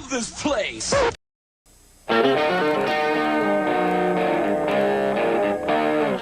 love this place!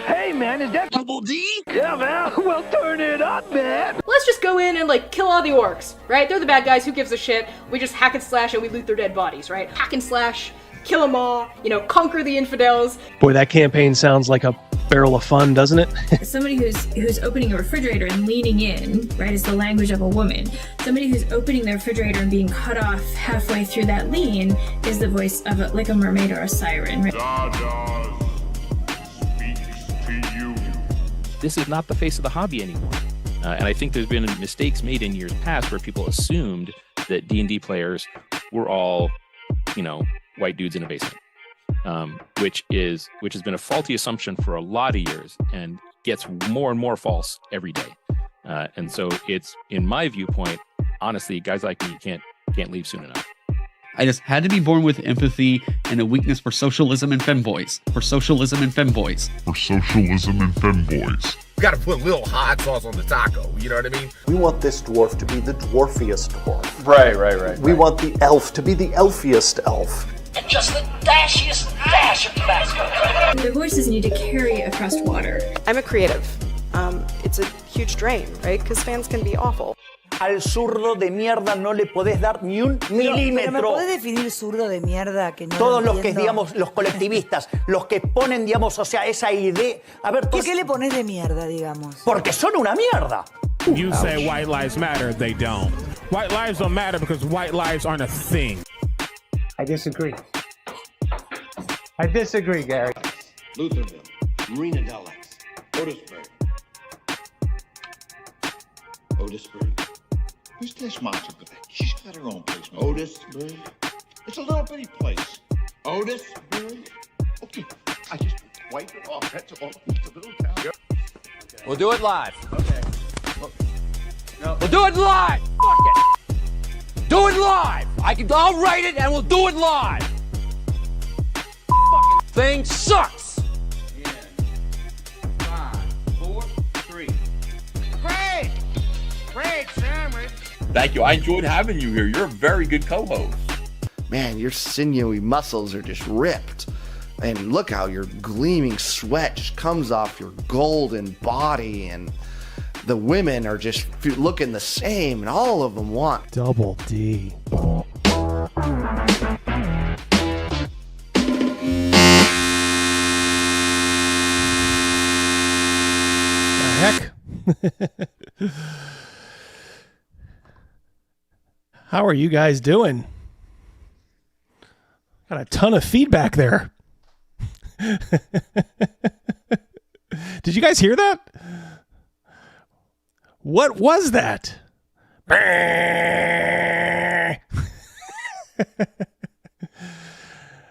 Hey, man, is that Double D? Yeah, man. Well, turn it up, man. Let's just go in and, like, kill all the orcs, right? They're the bad guys, who gives a shit? We just hack and slash and we loot their dead bodies, right? Hack and slash, kill them all, you know, conquer the infidels. Boy, that campaign sounds like a barrel of fun, doesn't it? Somebody who's opening a refrigerator and leaning in, right, is the language of a woman. Somebody who's opening the refrigerator and being cut off halfway through that lean is the voice of like a mermaid or a siren, right? This is not the face of the hobby anymore. And I think there's been mistakes made in years past where people assumed that D&D players were all, you know, white dudes in a basement. Which has been a faulty assumption for a lot of years and gets more and more false every day. And so it's, in my viewpoint, honestly, guys like me can't leave soon enough. I just had to be born with empathy and a weakness for socialism and femboys. You gotta put a little hot sauce on the taco, you know what I mean? We want this dwarf to be the dwarfiest dwarf. Right. We want the elf to be the elfiest elf. And just the dashiest dash of Tabasco. Their voices need to carry across water. I'm a creative. It's a huge drain, right? Because fans can be awful. Al zurdo de mierda no le podés dar ni un milímetro. Pero ¿me podés definir zurdo de mierda? Que no Todos los que, digamos, los colectivistas, los que ponen, digamos, o sea, esa idea... A ver, ¿Por qué le pones de mierda, digamos? Porque son una mierda. You say white lives matter, they don't. White lives don't matter because white lives aren't a thing. I disagree, Gary. Lutherville, Marina Del X, Otisburg. Who's this monster? She's got her own place. Otisburg? It's a little bitty place. Otisburg? Okay, I just wipe it off. That's all. It's a little town. We'll do it live. Okay. We'll do it live. Fuck it. Do it live. I'll write it and we'll do it live. Fucking thing sucks. 10, 5, 4, 3. Great sandwich. Thank you. I enjoyed having you here. You're a very good co-host. Man, your sinewy muscles are just ripped. And look how your gleaming sweat just comes off your golden body, and the women are just looking the same, and all of them want Double D. The heck? How are you guys doing? Got a ton of feedback there. Did you guys hear that? What was that?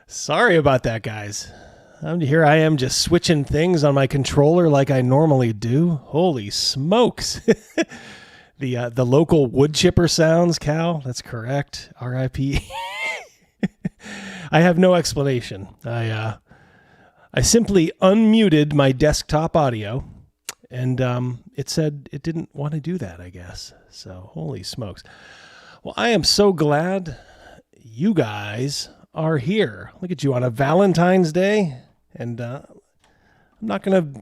Sorry about that, guys. Here I am just switching things on my controller like I normally do. Holy smokes. The local wood chipper sounds, Cal. That's correct. R.I.P. I have no explanation. I simply unmuted my desktop audio, and it said it didn't want to do that, I guess. So, holy smokes. Well, I am so glad you guys are here. Look at you on a Valentine's Day, and I'm not going to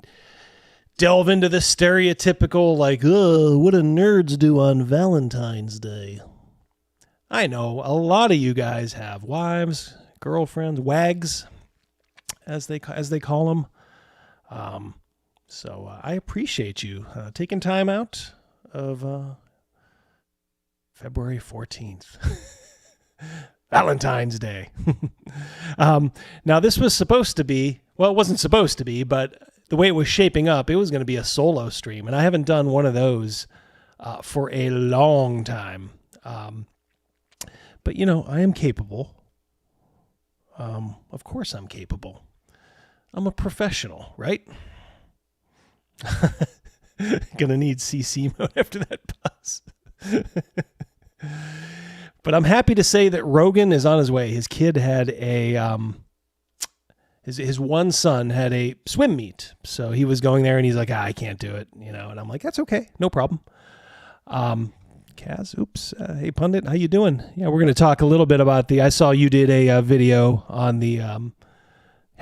delve into the stereotypical, like, oh, what do nerds do on Valentine's Day? I know a lot of you guys have wives, girlfriends, wags, as they call them. So I appreciate you taking time out of February 14th, Valentine's Day. Now this was supposed to be, well, it wasn't supposed to be, but the way it was shaping up, it was going to be a solo stream, and I haven't done one of those for a long time. But, you know, I am capable. Of course I'm capable. I'm a professional, right? Gonna need CC mode after that pause. But I'm happy to say that Rogan is on his way. His kid had a... His one son had a swim meet, so he was going there, and he's like, I can't do it, you know. And I'm like, that's okay, no problem. Kaz. Oops. Hey, Pundit, how you doing? Yeah, we're going to talk a little bit about I saw you did a video on the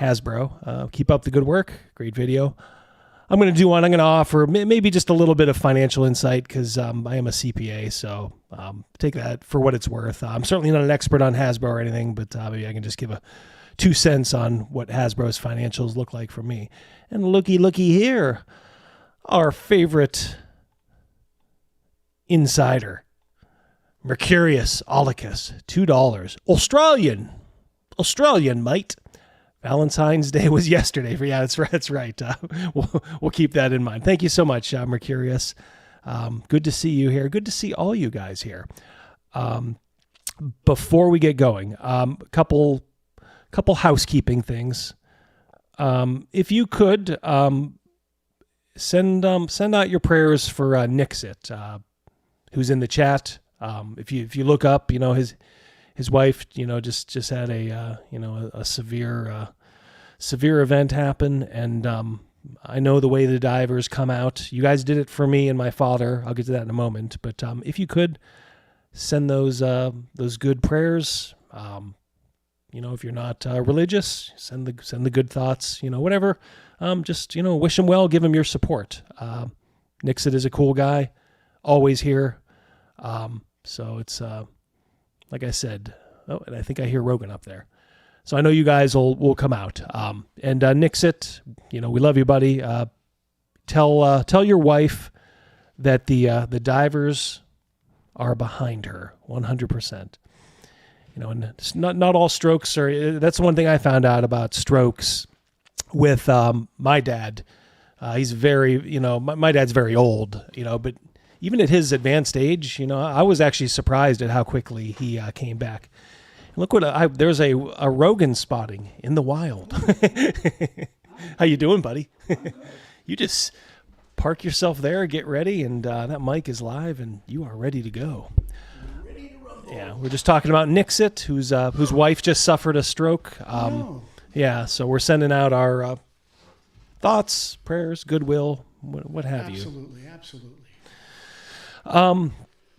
Hasbro. Keep up the good work. Great video. I'm going to do one. I'm going to offer maybe just a little bit of financial insight because I am a CPA, so take that for what it's worth. I'm certainly not an expert on Hasbro or anything, but maybe I can just give a 2 cents on what Hasbro's financials look like for me. And looky here, our favorite insider, Mercurius Olicus, $2. Australian, mate. Valentine's Day was yesterday. Yeah, that's right. We'll keep that in mind. Thank you so much, Mercurius. Good to see you here. Good to see all you guys here. Before we get going, couple housekeeping things. If you could send out your prayers for Nixit, who's in the chat. If you look up, his wife, just had a severe event happen, and I know the way the divers come out. You guys did it for me and my father. I'll get to that in a moment. But if you could send those good prayers, if you're not religious, send the good thoughts. Whatever. Just wish him well. Give him your support. Nixit is a cool guy, always here. So it's like I said. Oh, and I think I hear Rogan up there. So I know you guys will come out. And Nixit, we love you, buddy. Tell your wife that the divers are behind her 100%. And it's not all strokes are. That's one thing I found out about strokes with my dad. He's very, my dad's very old, but even at his advanced age, I was actually surprised at how quickly he came back. Look what there's a Rogan spotting in the wild. How you doing, buddy? You just park yourself there, get ready, and that mic is live, and you are ready to go. Yeah, we're just talking about Nixit, whose wife just suffered a stroke. Yeah, so we're sending out our thoughts, prayers, goodwill, what have you. Absolutely.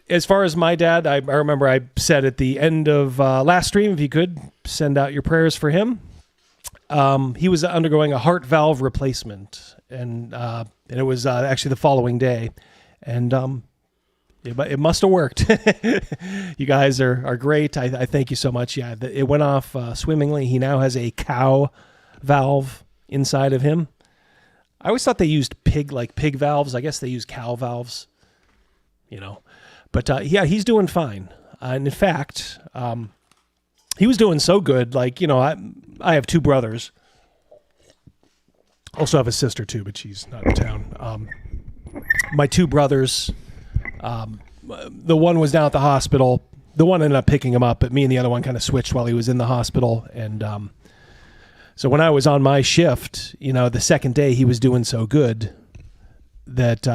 As far as my dad, I remember I said at the end of last stream, if you could send out your prayers for him. He was undergoing a heart valve replacement, and it was actually the following day, and it must have worked. You guys are great. I thank you so much. Yeah, it went off swimmingly. He now has a cow valve inside of him. I always thought they used pig valves. I guess they use cow valves. But yeah, he's doing fine. And in fact, he was doing so good. I have 2 brothers. Also have a sister too, but she's not in town. My 2 brothers, the one was down at the hospital. The one ended up picking him up, but me and the other one kind of switched while he was in the hospital. And so when I was on my shift, the second day he was doing so good that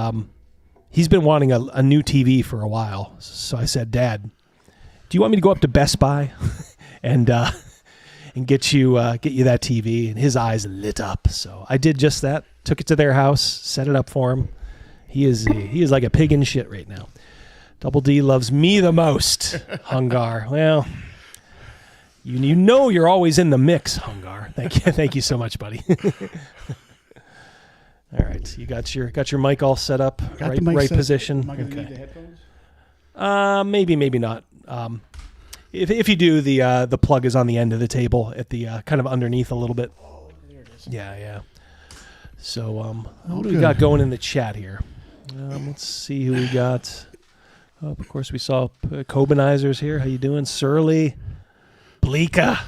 he's been wanting a new TV for a while. So I said, Dad, do you want me to go up to Best Buy and get you that TV? And his eyes lit up. So I did just that. Took it to their house, set it up for him. He is like a pig in shit right now. Double D loves me the most, Hungar. Well, you're always in the mix, Hungar. Thank you so much, buddy. All right, you got your mic all set up, right position. Am I going to need the headphones? Maybe not. If you do, the plug is on the end of the table at the kind of underneath a little bit. Oh, there it is. Yeah. So what do we got going in the chat here? Let's see who we got. Oh, of course, we saw Cobenizers here. How you doing, Surly? Bleeka.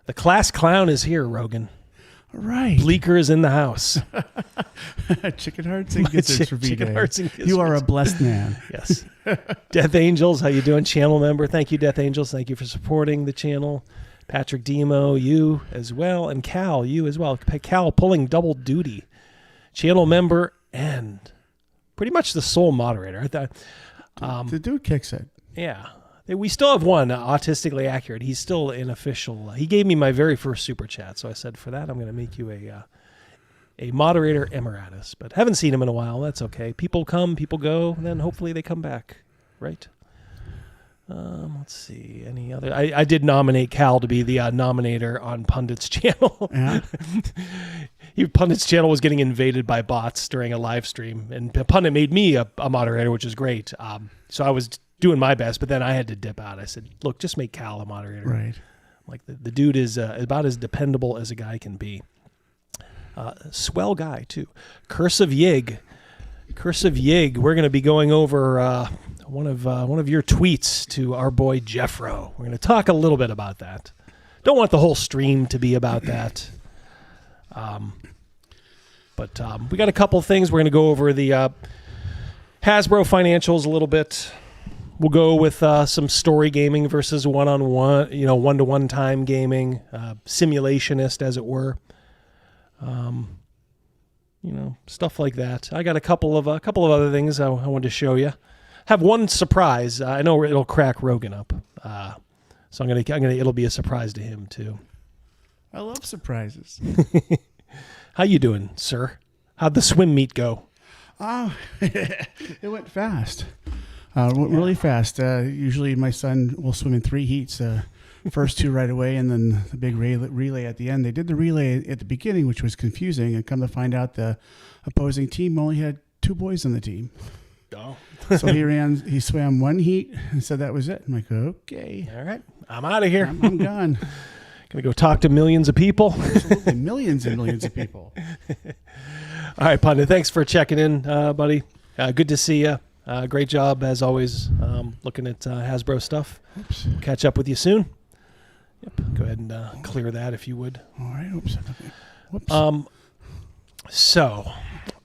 The class clown is here, Rogan. Right. Bleeker is in the house. Chicken hearts and gizzards for Chicken hearts and gizzards. You are a blessed man. Yes. Death Angels, how you doing? Channel member. Thank you, Death Angels. Thank you for supporting the channel. Patrick Demo, you as well. And Cal, you as well. Cal pulling double duty. Channel member and pretty much the sole moderator. The dude kicks it. Yeah. We still have one, Autistically Accurate. He's still an official. He gave me my very first super chat, so I said, for that, I'm going to make you a moderator emeritus. But haven't seen him in a while. That's okay. People come, people go, and then hopefully they come back. right? Let's see. Any other? I did nominate Cal to be the nominator on Pundit's channel. Yeah. Pundit's channel was getting invaded by bots during a live stream, and Pundit made me a moderator, which is great. So I was doing my best, but then I had to dip out. I said, look, just make Cal a moderator. Right. Like the dude is about as dependable as a guy can be. Swell guy, too. Curse of Yig. We're going to be going over one of your tweets to our boy Jeffro. We're going to talk a little bit about that. Don't want the whole stream to be about that. But we got a couple things. We're going to go over the Hasbro financials a little bit. We'll go with some story gaming versus one-on-one, one-to-one time gaming, simulationist, as it were. Stuff like that. I got a couple of other things I wanted to show you. Have one surprise. I know it'll crack Rogan up, so it'll be a surprise to him too. I love surprises. How you doing, sir? How'd the swim meet go? It went fast. Really fast. Usually my son will swim in 3 heats. First 2 right away, and then the big relay at the end. They did the relay at the beginning, which was confusing, and come to find out the opposing team only had 2 boys on the team. Oh. So he swam 1 heat and said that was it. I'm like, okay. All right. I'm out of here. I'm gone. Gonna go talk to millions of people. Absolutely. Millions and millions of people. All right, Pundit, thanks for checking in, buddy. Good to see you. Great job, as always, looking at Hasbro stuff. Oops. Catch up with you soon. Yep. Go ahead and clear that if you would. All right. Oops. Whoops.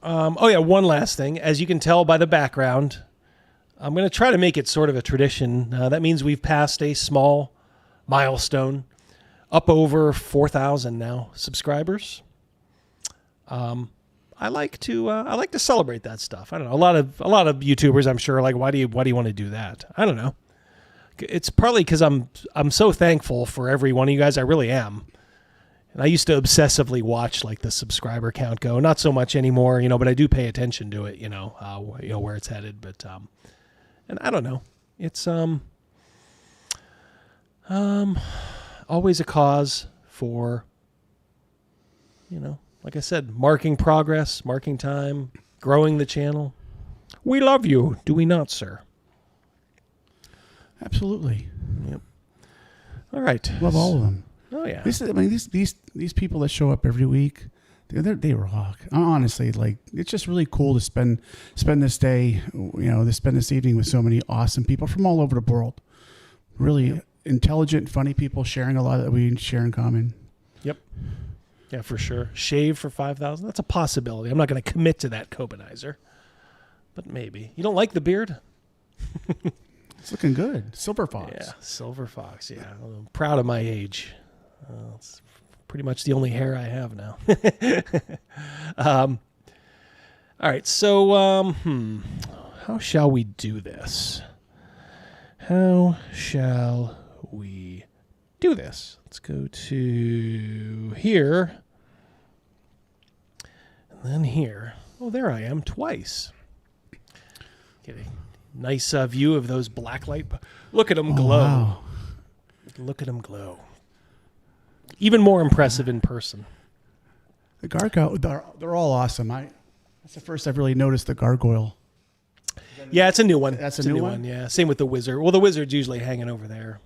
One last thing. As you can tell by the background, I'm going to try to make it sort of a tradition. That means we've passed a small milestone, up over 4,000 now subscribers. I like to celebrate that stuff. I don't know. A lot of YouTubers, I'm sure, are like, why do you want to do that? I don't know. It's partly because I'm so thankful for every one of you guys. I really am. And I used to obsessively watch like the subscriber count go. Not so much anymore, but I do pay attention to it. Where it's headed. But and I don't know. It's always a cause for, like I said, marking progress, marking time, growing the channel. We love you, do we not, sir? Absolutely. Yep. All right. Love all of them. Oh yeah. These people that show up every week, they rock. Honestly, like it's just really cool to spend this day, spend this evening with so many awesome people from all over the world. Really intelligent, funny people sharing a lot that we share in common. Yep. Yeah, for sure. Shave for 5,000. That's a possibility. I'm not going to commit to that, Cobanizer, but maybe. You don't like the beard? It's looking good. Silver Fox. Yeah, Silver Fox. Yeah, I'm proud of my age. It's pretty much the only hair I have now. All right, so how shall we do this? Let's go to here, and then here. Oh, there I am twice. Get a nice view of those blacklight. Look at them glow. Wow. Look at them glow. Even more impressive in person. The they're all awesome. That's the first I've really noticed the gargoyle. Yeah, it's a new one. That's it's a new one? Yeah, same with the wizard. Well, the wizard's usually hanging over there.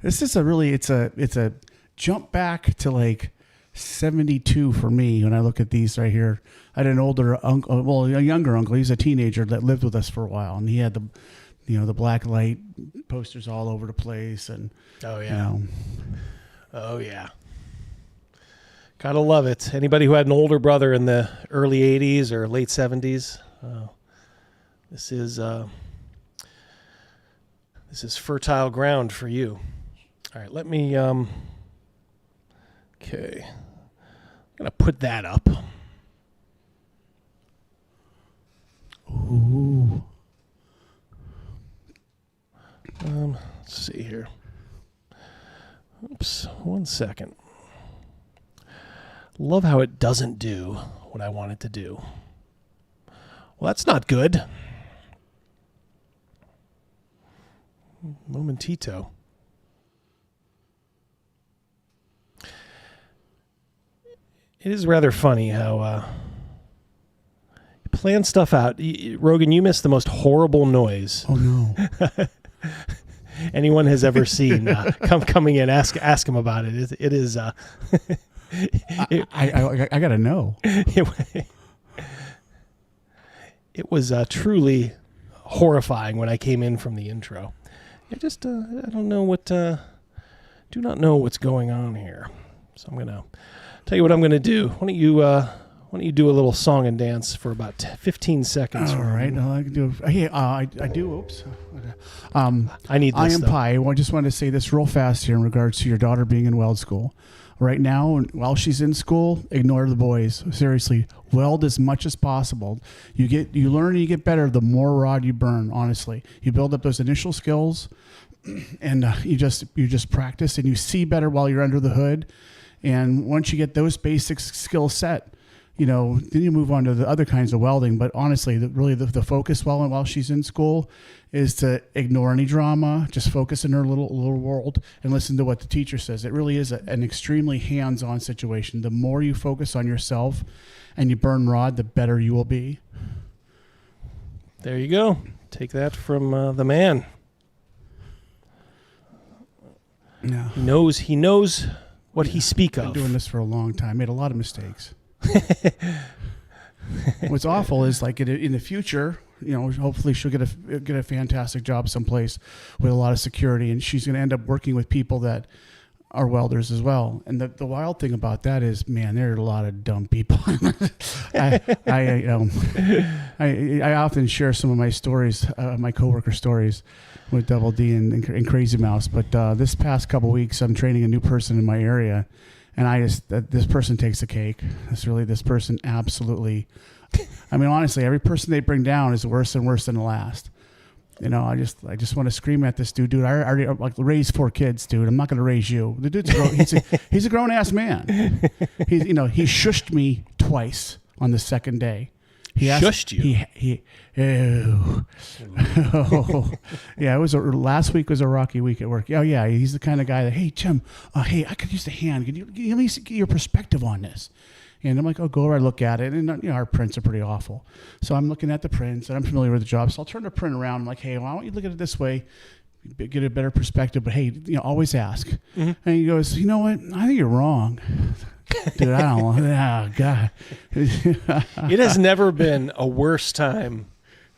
This is it's a jump back to like 72 for me when I look at these right here. I had an older uncle, well, a younger uncle. He's a teenager that lived with us for a while, and he had the black light posters all over the place, and oh yeah, gotta love it. Anybody who had an older brother in the early 80s or late 70s, this is fertile ground for you. All right, let me okay, I'm gonna put that up. Ooh. Let's see here. Oops, 1 second. Love how it doesn't do what I want it to do. Well, that's not good. Momentito. It is rather funny how you plan stuff out. Rogan, you missed the most horrible noise. Oh no! Anyone has ever seen? Coming in, ask him about it. It is. I gotta know. It was truly horrifying when I came in from the intro. I just I don't know what. Do not know what's going on here. So I'm gonna tell you what I'm gonna do. Why don't you do a little song and dance for about 15 seconds? All right. I can do. Hey, I do. Oops. I need this. I am Pi. I just wanted to say this real fast here in regards to your daughter being in weld school. Right now, while she's in school, ignore the boys. Seriously, weld as much as possible. You learn and you get better the more rod you burn. Honestly, you build up those initial skills, and you just practice and you see better while you're under the hood. And once you get those basic skills set, then you move on to the other kinds of welding. But honestly, the focus while she's in school is to ignore any drama, just focus in her little world and listen to what the teacher says. It really is an extremely hands-on situation. The more you focus on yourself and you burn rod, the better you will be. There you go. Take that from the man. Yeah. He knows what he speaks of. I've been doing this for a long time. Made a lot of mistakes. What's awful is like in the future, hopefully she'll get a fantastic job someplace with a lot of security, and she's going to end up working with people that are welders as well. And the wild thing about that is, man, there are a lot of dumb people. I often share some of my stories, my coworker stories, with Double D and Crazy Mouse. But this past couple weeks, I'm training a new person in my area. And this person takes the cake. This person absolutely, honestly, every person they bring down is worse and worse than the last. I just want to scream at this dude. I already raised 4 kids, dude. I'm not going to raise you. The dude's he's a grown ass man. He shushed me twice on the second day. He shushed you? Yeah, last week was a rocky week at work. Oh yeah, he's the kind of guy that, hey Jim, hey, I could use a hand. Could you at least get your perspective on this? And I'm like, oh, go over and look at it. And our prints are pretty awful. So I'm looking at the prints and I'm familiar with the job. So I'll turn the print around. I'm like, hey, why don't you look at it this way? Get a better perspective. But hey, always ask. Mm-hmm. And he goes, you know what? I think you're wrong. Dude, I don't know. Oh, God. It has never been a worse time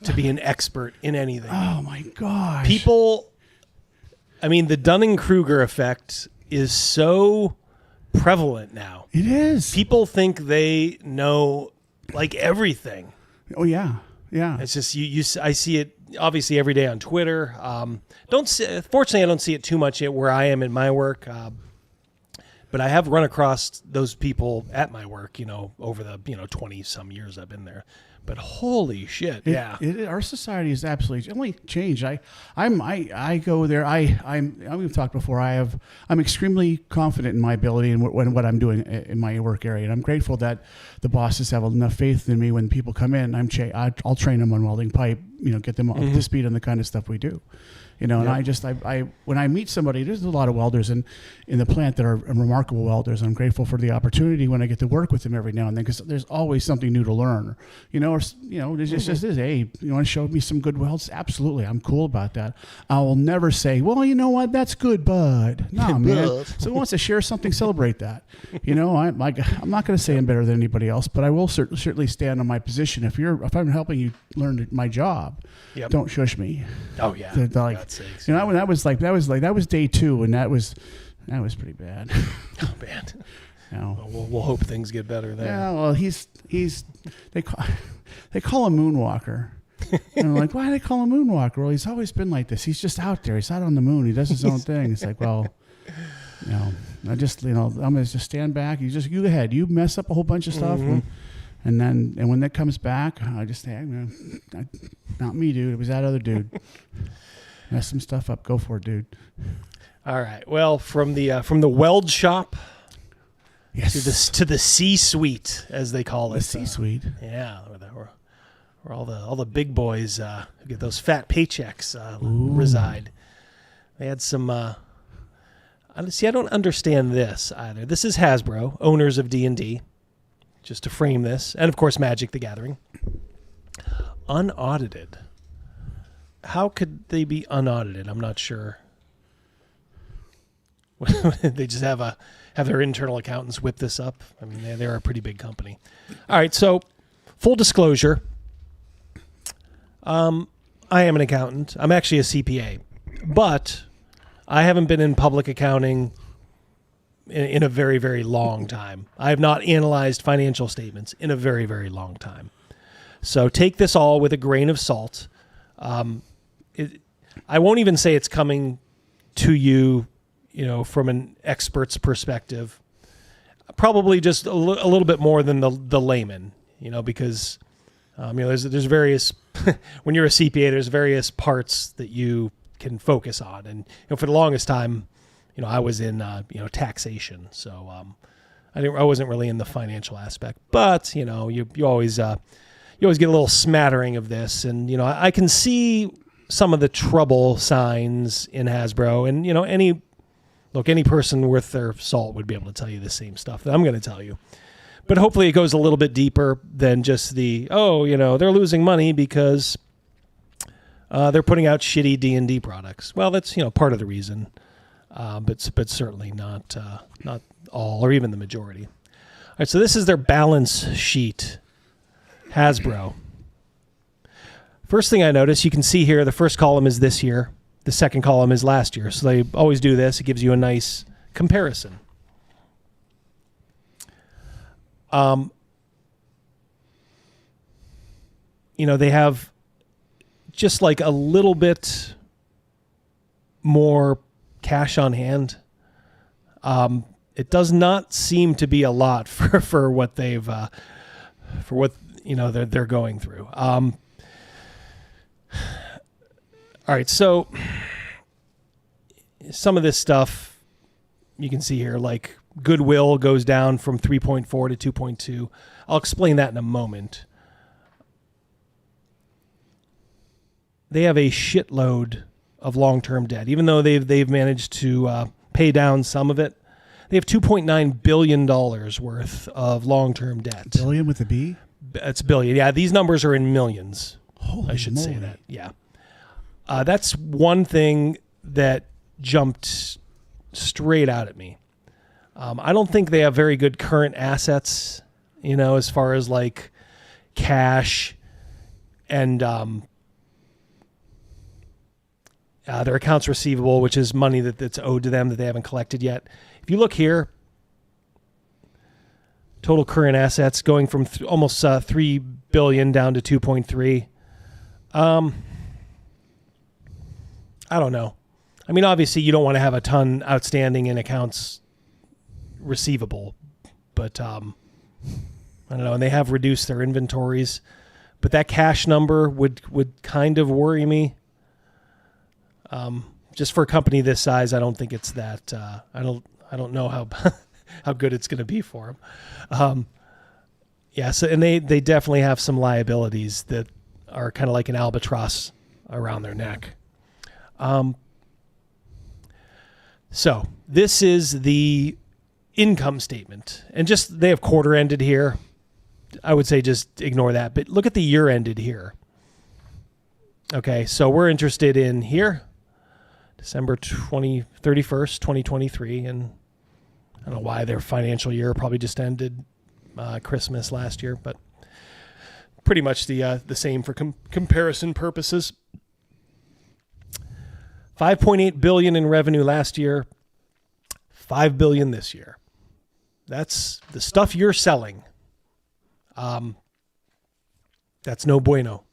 to be an expert in anything. Oh, my gosh. People, the Dunning-Kruger effect is so prevalent now. It is. People think they know, everything. Oh, yeah. Yeah. It's just, I see it, obviously, every day on Twitter. Fortunately, I don't see it too much where I am in my work. But I have run across those people at my work, over the 20-some years I've been there. But holy shit, our society is absolutely only changed. I go there. We've talked before. I'm extremely confident in my ability and what I'm doing in my work area, and I'm grateful that the bosses have enough faith in me. When people come in, I'll train them on welding pipe. Get them up to speed on the kind of stuff we do. And I when I meet somebody, there's a lot of welders in the plant that are remarkable welders. I'm grateful for the opportunity when I get to work with them every now and then, because there's always something new to learn. It's just this. Hey, you want to show me some good welds? Absolutely, I'm cool about that. I will never say, well, you know what, that's good, bud. No, man. So who wants to share something? Celebrate that. I'm not going to say I'm better than anybody else, but I will certainly stand on my position. If I'm helping you learn my job, don't shush me. Oh yeah. Sakes, that was day 2, and that was pretty bad. Oh man. We'll hope things get better there. Yeah, well, they call him Moonwalker. And I'm like, why do they call him Moonwalker? Well, he's always been like this. He's just out there. He's out on the moon. He does his own thing. It's like, well, I'm gonna just stand back. You go ahead. You mess up a whole bunch of stuff, and when that comes back, I just say, not me, dude. It was that other dude. Mess some stuff up. Go for it, dude. All right. Well, from the weld shop, yes, to the C-suite, as they call it. The C-suite. Yeah, where all the big boys who get those fat paychecks reside. They had some. See, I don't understand this either. This is Hasbro, owners of D&D, just to frame this, and of course Magic the Gathering. Unaudited. How could they be unaudited? I'm not sure. They just have their internal accountants whip this up. I mean, they're a pretty big company. All right, so full disclosure. I am an accountant. I'm actually a CPA, but I haven't been in public accounting in a very, very long time. I have not analyzed financial statements in a very, very long time. So take this all with a grain of salt. I won't even say it's coming to you, from an expert's perspective. Probably just a little bit more than the layman, because there's various when you're a CPA, there's various parts that you can focus on, and for the longest time, I was in taxation, so I wasn't really in the financial aspect, but you always get a little smattering of this, and I can see some of the trouble signs in Hasbro, and any person worth their salt would be able to tell you the same stuff that I'm going to tell you. But hopefully it goes a little bit deeper than just they're losing money because they're putting out shitty D&D products. Well, that's part of the reason, but certainly not all or even the majority. All right, so this is their balance sheet, Hasbro. First thing I notice, you can see here, the first column is this year. The second column is last year. So they always do this. It gives you a nice comparison. They have just like a little bit more cash on hand. It does not seem to be a lot for what they've they're going through. All right, so some of this stuff you can see here, like goodwill goes down from 3.4 to 2.2. I'll explain that in a moment. They have a shitload of long-term debt, even though they've managed to pay down some of it. They have $2.9 billion worth of long-term debt. Billion with a B? It's billion. Yeah, these numbers are in millions. Holy I should moly. say that. Yeah. That's one thing that jumped straight out at me. I don't think they have very good current assets, as far as like cash and their accounts receivable, which is money that's owed to them that they haven't collected yet. If you look here, total current assets going from almost $3 billion down to 2.3. I don't know. I mean, obviously you don't want to have a ton outstanding in accounts receivable, but I don't know. And they have reduced their inventories, but that cash number would kind of worry me. Just for a company this size, I don't think it's that. I don't know how how good it's going to be for them. Yeah. So, and they definitely have some liabilities that are kind of like an albatross around their neck. So this is the income statement, and just they have quarter ended here. I would say just ignore that, but look at the year ended here. Okay, so we're interested in here, December 31st, 2023, and I don't know why their financial year probably just ended Christmas last year, but pretty much the same for comparison purposes. $5.8 billion in revenue last year, $5 billion this year. That's the stuff you're selling. That's no bueno.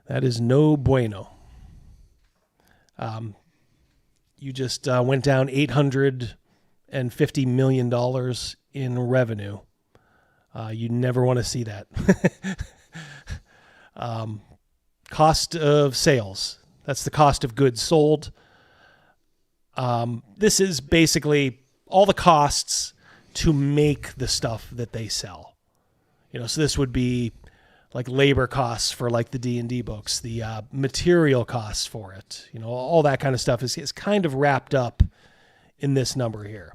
That is no bueno. You just went down $850 million in revenue. You never want to see that. Cost of sales. That's the cost of goods sold. This is basically all the costs to make the stuff that they sell. So this would be like labor costs for like the D&D books, the material costs for it, all that kind of stuff is kind of wrapped up in this number here.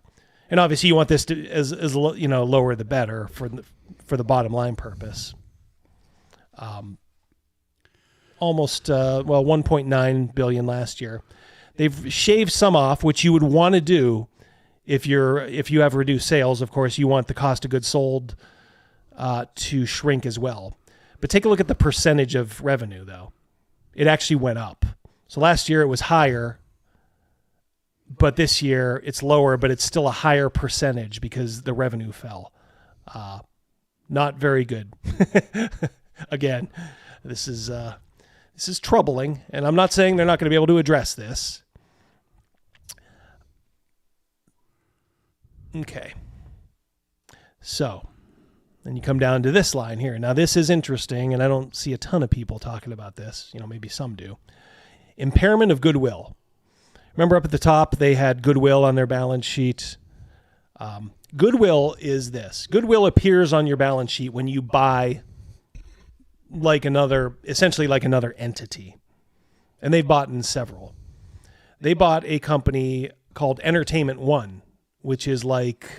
And obviously you want this to as lower the better for the bottom line purpose. Almost 1.9 billion last year. They've shaved some off, which you would want to do if you have reduced sales. Of course, you want the cost of goods sold to shrink as well. But take a look at the percentage of revenue, though. It actually went up. So last year it was higher, but this year it's lower, but it's still a higher percentage because the revenue fell. Not very good. Again, this is troubling, and I'm not saying they're not going to be able to address this. Okay. So, then you come down to this line here. Now, this is interesting, and I don't see a ton of people talking about this. Maybe some do. Impairment of goodwill. Remember up at the top, they had goodwill on their balance sheet. Goodwill is this. Goodwill appears on your balance sheet when you buy essentially like another entity. And they've bought in several. They bought a company called Entertainment One, which is like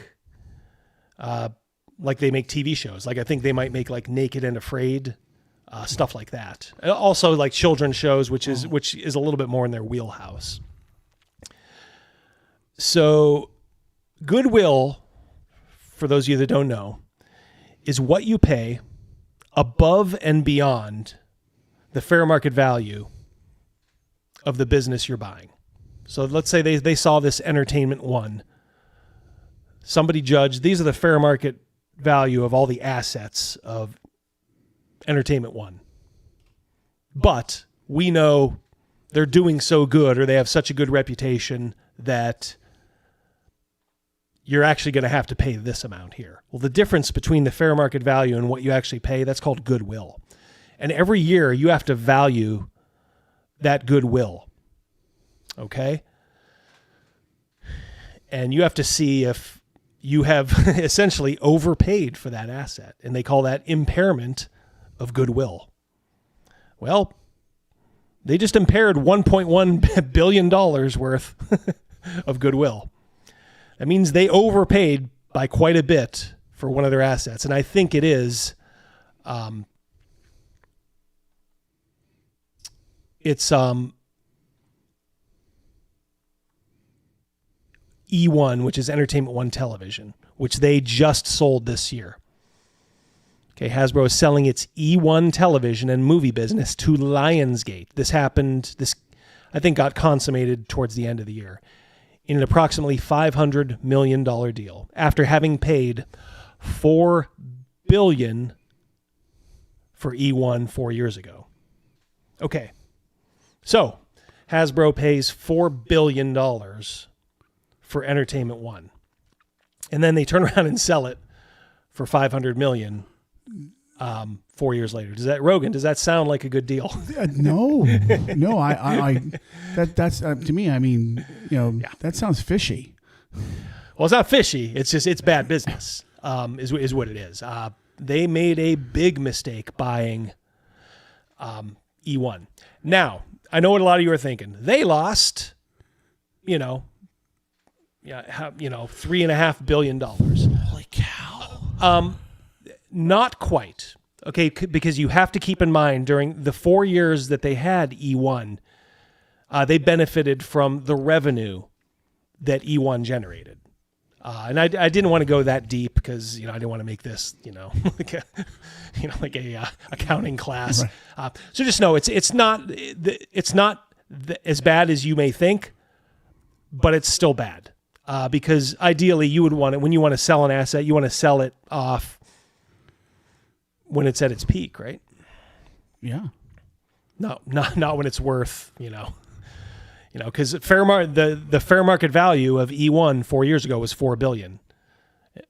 they make TV shows. Like I think they might make like Naked and Afraid, stuff like that. Also like children's shows, which is a little bit more in their wheelhouse. So goodwill, for those of you that don't know, is what you pay above and beyond the fair market value of the business you're buying. So let's say they saw this Entertainment One. Somebody judged, these are the fair market value of all the assets of Entertainment One. But we know they're doing so good, or they have such a good reputation that you're actually going to have to pay this amount here. Well, the difference between the fair market value and what you actually pay, that's called goodwill. And every year you have to value that goodwill. Okay? And you have to see if you have essentially overpaid for that asset. And they call that impairment of goodwill. Well, they just impaired $1.1 billion worth of goodwill. That means they overpaid by quite a bit for one of their assets. And I think it is, it's E1, which is Entertainment One Television, which they just sold this year. Okay, Hasbro is selling its E1 television and movie business to Lionsgate. This I think got consummated towards the end of the year in an approximately $500 million deal after having paid $4 billion for E1 4 years ago. Okay, so Hasbro pays $4 billion for Entertainment One. And then they turn around and sell it for $500 million 4 years later. Does that sound like a good deal? No. That's to me, I mean, that sounds fishy. Well, it's not fishy. It's just, it's bad business, is what it is. They made a big mistake buying E1. Now, I know what a lot of you are thinking. They lost, $3.5 billion. Holy cow. Not quite. Okay, because you have to keep in mind during the 4 years that they had E1, they benefited from the revenue that E1 generated. And I didn't want to go that deep because I didn't want to make this like a accounting class. Right. So just know it's not as bad as you may think, but it's still bad because ideally you would want it when you want to sell an asset, you want to sell it off when it's at its peak, right? Yeah. No, not when it's worth because the fair market value of E1 4 years ago was $4 billion,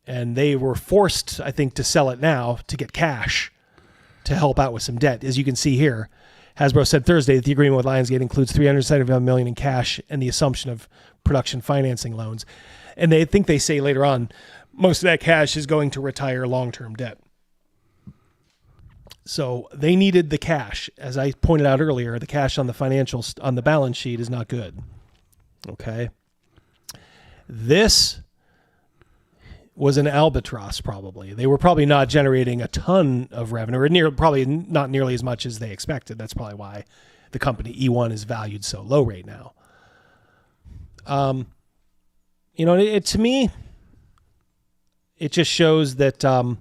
and they were forced, I think, to sell it now to get cash to help out with some debt. As you can see here, Hasbro said Thursday that the agreement with Lionsgate includes $375 million in cash and the assumption of production financing loans, and they say later on most of that cash is going to retire long-term debt. So they needed the cash. As I pointed out earlier, the cash on the financials on the balance sheet is not good. Okay. This was an albatross, probably. They were probably not generating a ton of revenue, or probably not nearly as much as they expected. That's probably why the company E1 is valued so low right now. To me, it just shows that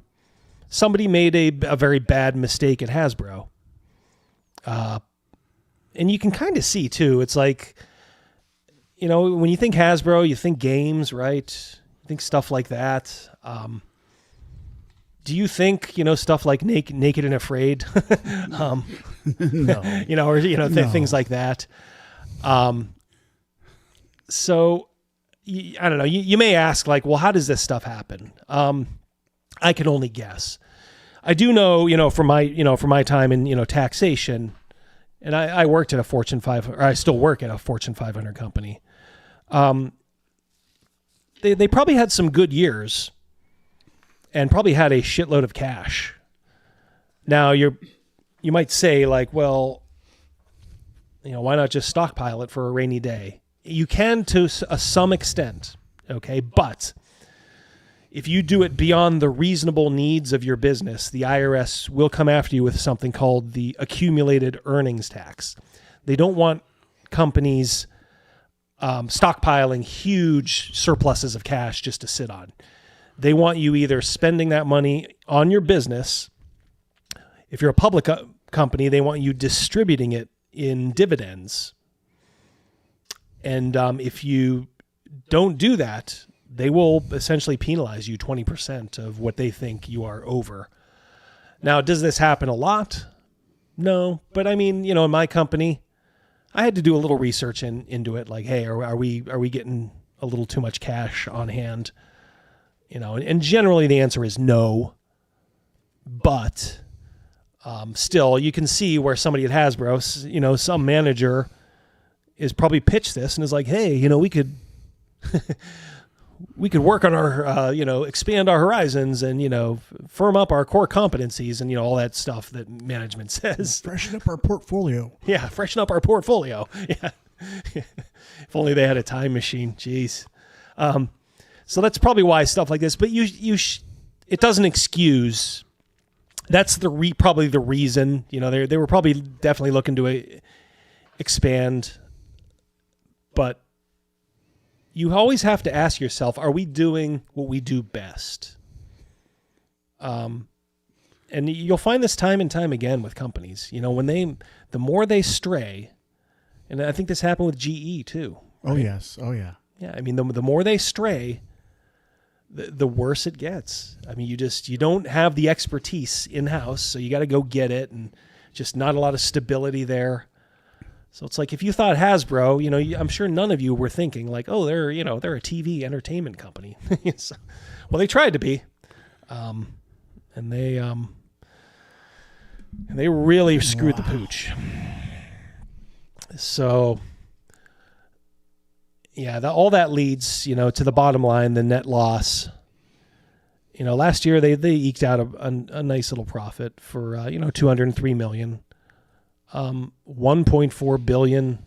somebody made a very bad mistake at Hasbro. And you can kind of see, too, it's like, when you think Hasbro, you think games, right? You think stuff like that. Do you think, stuff like Naked and Afraid? No. Things like that. So, I don't know. You may ask, like, well, how does this stuff happen? I can only guess. I do know, from my time in, taxation, and I worked at a Fortune 500, or I still work at a Fortune 500 company. They probably had some good years and probably had a shitload of cash. Now you might say, like, well, why not just stockpile it for a rainy day? You can to some extent, okay? But if you do it beyond the reasonable needs of your business, the IRS will come after you with something called the accumulated earnings tax. They don't want companies stockpiling huge surpluses of cash just to sit on. They want you either spending that money on your business. If you're a public company, they want you distributing it in dividends. And if you don't do that, they will essentially penalize you 20% of what they think you are over. Now, does this happen a lot? No, but I mean, in my company, I had to do a little research into it. Like, hey, are we getting a little too much cash on hand? And generally the answer is no. But still, you can see where somebody at Hasbro, some manager is probably pitched this and is like, hey, we could work on our, expand our horizons and, firm up our core competencies and, all that stuff that management says. Freshen up our portfolio. Yeah, freshen up our portfolio. Yeah. If only they had a time machine. Jeez. So that's probably why stuff like this, but it doesn't excuse. That's probably the reason, they were probably definitely looking to expand, but you always have to ask yourself, are we doing what we do best? And you'll find this time and time again with companies, the more they stray, and I think this happened with GE too. Right? Oh yes. Oh yeah. Yeah. I mean, the more they stray, the worse it gets. I mean, you don't have the expertise in-house, so you got to go get it, and just not a lot of stability there. So it's like, if you thought Hasbro, I'm sure none of you were thinking like, oh, they're a TV entertainment company. Well, they tried to be, and they really screwed the pooch. So yeah, all that leads, to the bottom line, the net loss. Last year they eked out a nice little profit for $203 million. 1.4 billion.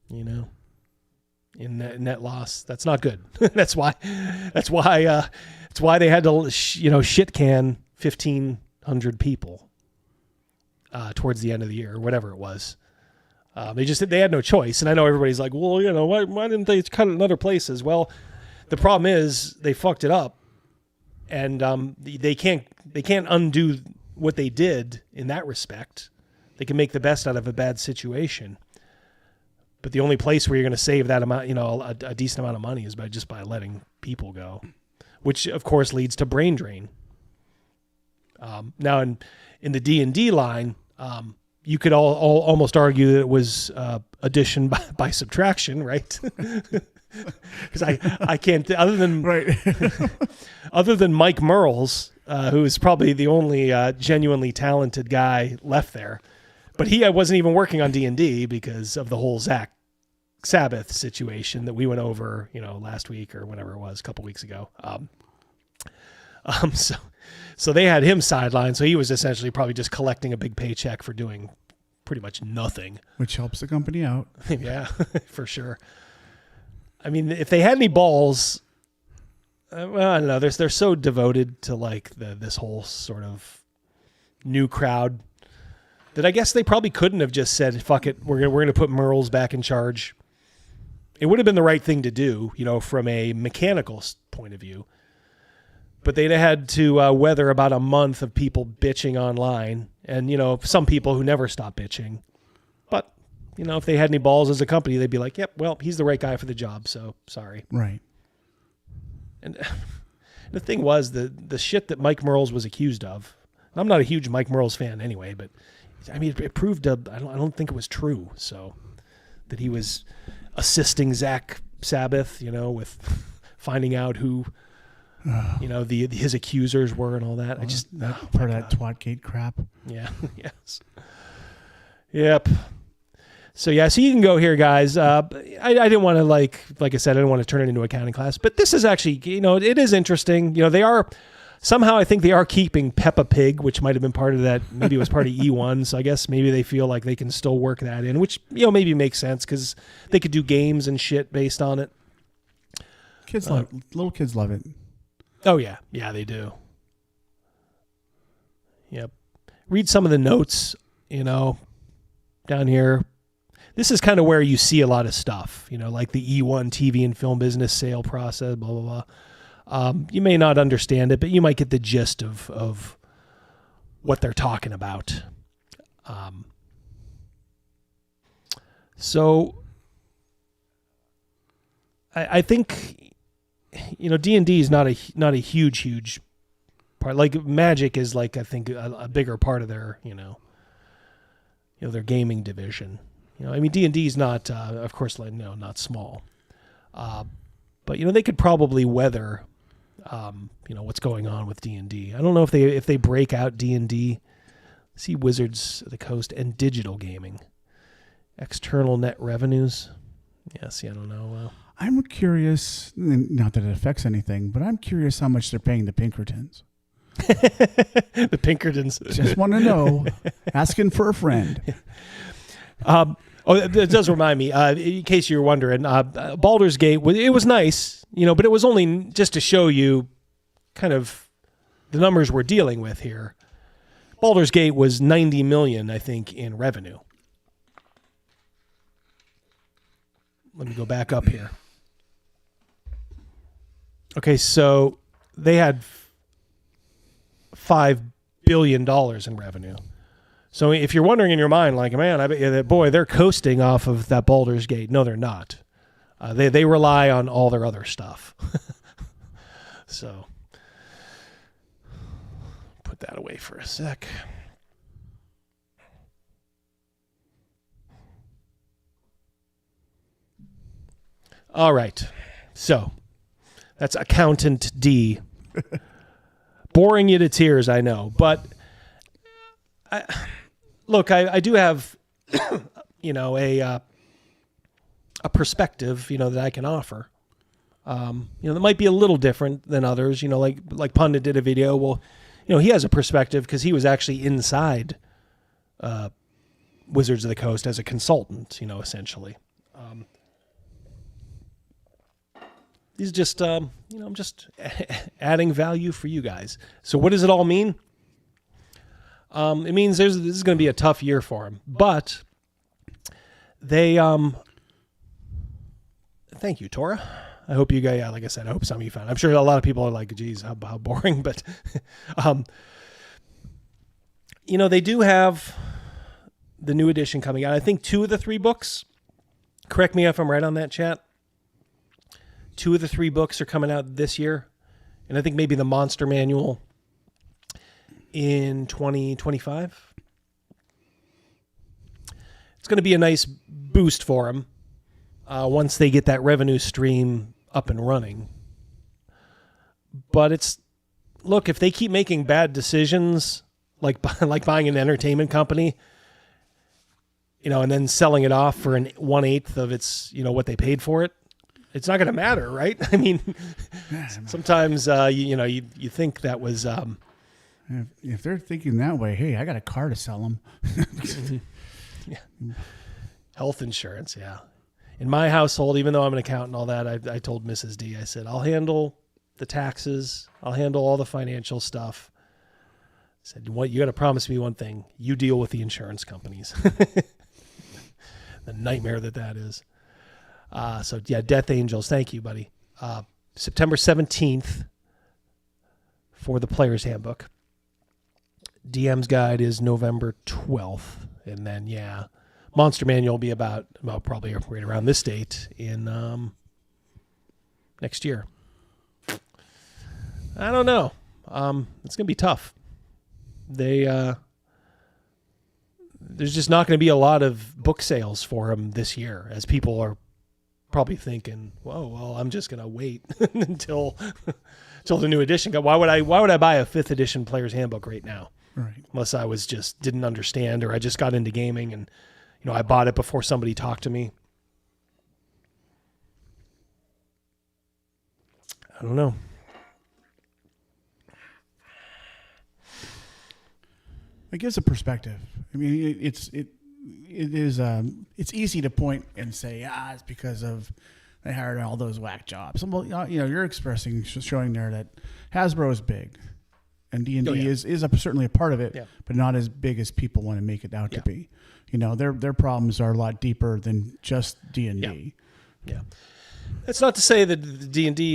In net loss. That's not good. That's why they had to shit can 1,500 people towards the end of the year, or whatever it was. They had no choice. And I know everybody's like, well, why didn't they cut it in other places? Well, the problem is they fucked it up, and they can't undo what they did in that respect. They can make the best out of a bad situation, but the only place where you're going to save that amount, a decent amount of money, is by letting people go, which of course leads to brain drain. Now in the D&D line, you could almost argue that it was addition by subtraction, right? Because I can't, other than other than Mike Merles, who is probably the only genuinely talented guy left there, but I wasn't even working on D&D because of the whole Zach Sabbath situation that we went over, last week or whenever it was, a couple weeks ago. So they had him sidelined. So he was essentially probably just collecting a big paycheck for doing pretty much nothing. Which helps the company out. Yeah, for sure. I mean, if they had any balls, well, I don't know. They're so devoted to like this whole sort of new crowd that I guess they probably couldn't have just said, "Fuck it, we're gonna put Merles back in charge." It would have been the right thing to do, from a mechanical point of view. But they'd have had to weather about a month of people bitching online, and some people who never stop bitching. But if they had any balls as a company, they'd be like, "Yep, well, he's the right guy for the job, so sorry." Right. And the thing was, the shit that Mike Merles was accused of. I'm not a huge Mike Merles fan anyway, but I mean, it proved I don't think it was true. So that he was assisting Zach Sabbath, with finding out who. His accusers were and all that. I just part of that Twatgate crap. Yeah. Yes. Yep. So you can go here, guys. I didn't want to like I said, I didn't want to turn it into a accounting class, but this is actually, it is interesting. They are somehow, I think they are keeping Peppa Pig, which might have been part of that. Maybe it was part of E1. So I guess maybe they feel like they can still work that in, which, maybe makes sense because they could do games and shit based on it. Little kids love it. Oh, yeah. Yeah, they do. Yep. Read some of the notes, down here. This is kind of where you see a lot of stuff, like the E1 TV and film business sale process, blah, blah, blah. You may not understand it, but you might get the gist of what they're talking about. So I think... D&D is not a huge part. Like Magic is like, I think a bigger part of their, their gaming division. I mean, D&D is not, of course, not small. But they could probably weather, what's going on with D&D. I don't know if they break out D&D. See Wizards of the Coast and digital gaming, external net revenues. Yeah, see, I don't know. I'm curious, not that it affects anything, but I'm curious how much they're paying the Pinkertons. The Pinkertons. Just want to know. Asking for a friend. It does remind me, in case you're wondering, Baldur's Gate, it was nice, but it was only just to show you kind of the numbers we're dealing with here. Baldur's Gate was $90 million, I think, in revenue. Let me go back up here. Okay, so they had $5 billion in revenue. So if you're wondering in your mind, like, man, I bet you boy, they're coasting off of that Baldur's Gate. No, they're not. They rely on all their other stuff. So put that away for a sec. All right. So that's Accountant D. Boring you to tears, I know. But I do have, a perspective, that I can offer. That might be a little different than others. Like Pundit did a video. Well, he has a perspective because he was actually inside Wizards of the Coast as a consultant, essentially. These are just, I'm just adding value for you guys. So what does it all mean? It means this is going to be a tough year for them, but they, thank you, Tora. I hope you guys, like I said, I hope some of you found. I'm sure a lot of people are like, geez, how boring, but, they do have the new edition coming out. I think 2 of the 3 books, correct me if I'm right on that, chat. 2 of the 3 books are coming out this year. And I think maybe the Monster Manual in 2025. It's going to be a nice boost for them once they get that revenue stream up and running. But look, if they keep making bad decisions, like buying an entertainment company, and then selling it off for 1/8 of its, what they paid for it, it's not going to matter, right? I mean, Sometimes you think that was if they're thinking that way, hey, I got a car to sell them. yeah. Health insurance, yeah. In my household, even though I'm an accountant and all that, I told Mrs. D, I said, I'll handle the taxes, I'll handle all the financial stuff. I said, what, you got to promise me one thing, you deal with the insurance companies. The nightmare that is. So yeah, Death Angels, thank you, buddy. September 17th for the Player's Handbook. DM's Guide is November 12th. And then, yeah, Monster Manual will be about probably right around this date in next year. I don't know. It's going to be tough. There's just not going to be a lot of book sales for them this year, as people are probably thinking, whoa, well, I'm just going to wait until the new edition. Why would I buy a 5th edition Player's Handbook right now? Right. Unless I didn't understand, or I just got into gaming and, I bought it before somebody talked to me. I don't know. It gives a perspective. I mean, it's easy to point and say, it's because of they hired all those whack jobs. Well, you're showing there that Hasbro is big, and D&D is certainly a part of it, but not as big as people want to make it out to be. Their problems are a lot deeper than just D&D. Yeah. That's not to say that the D&D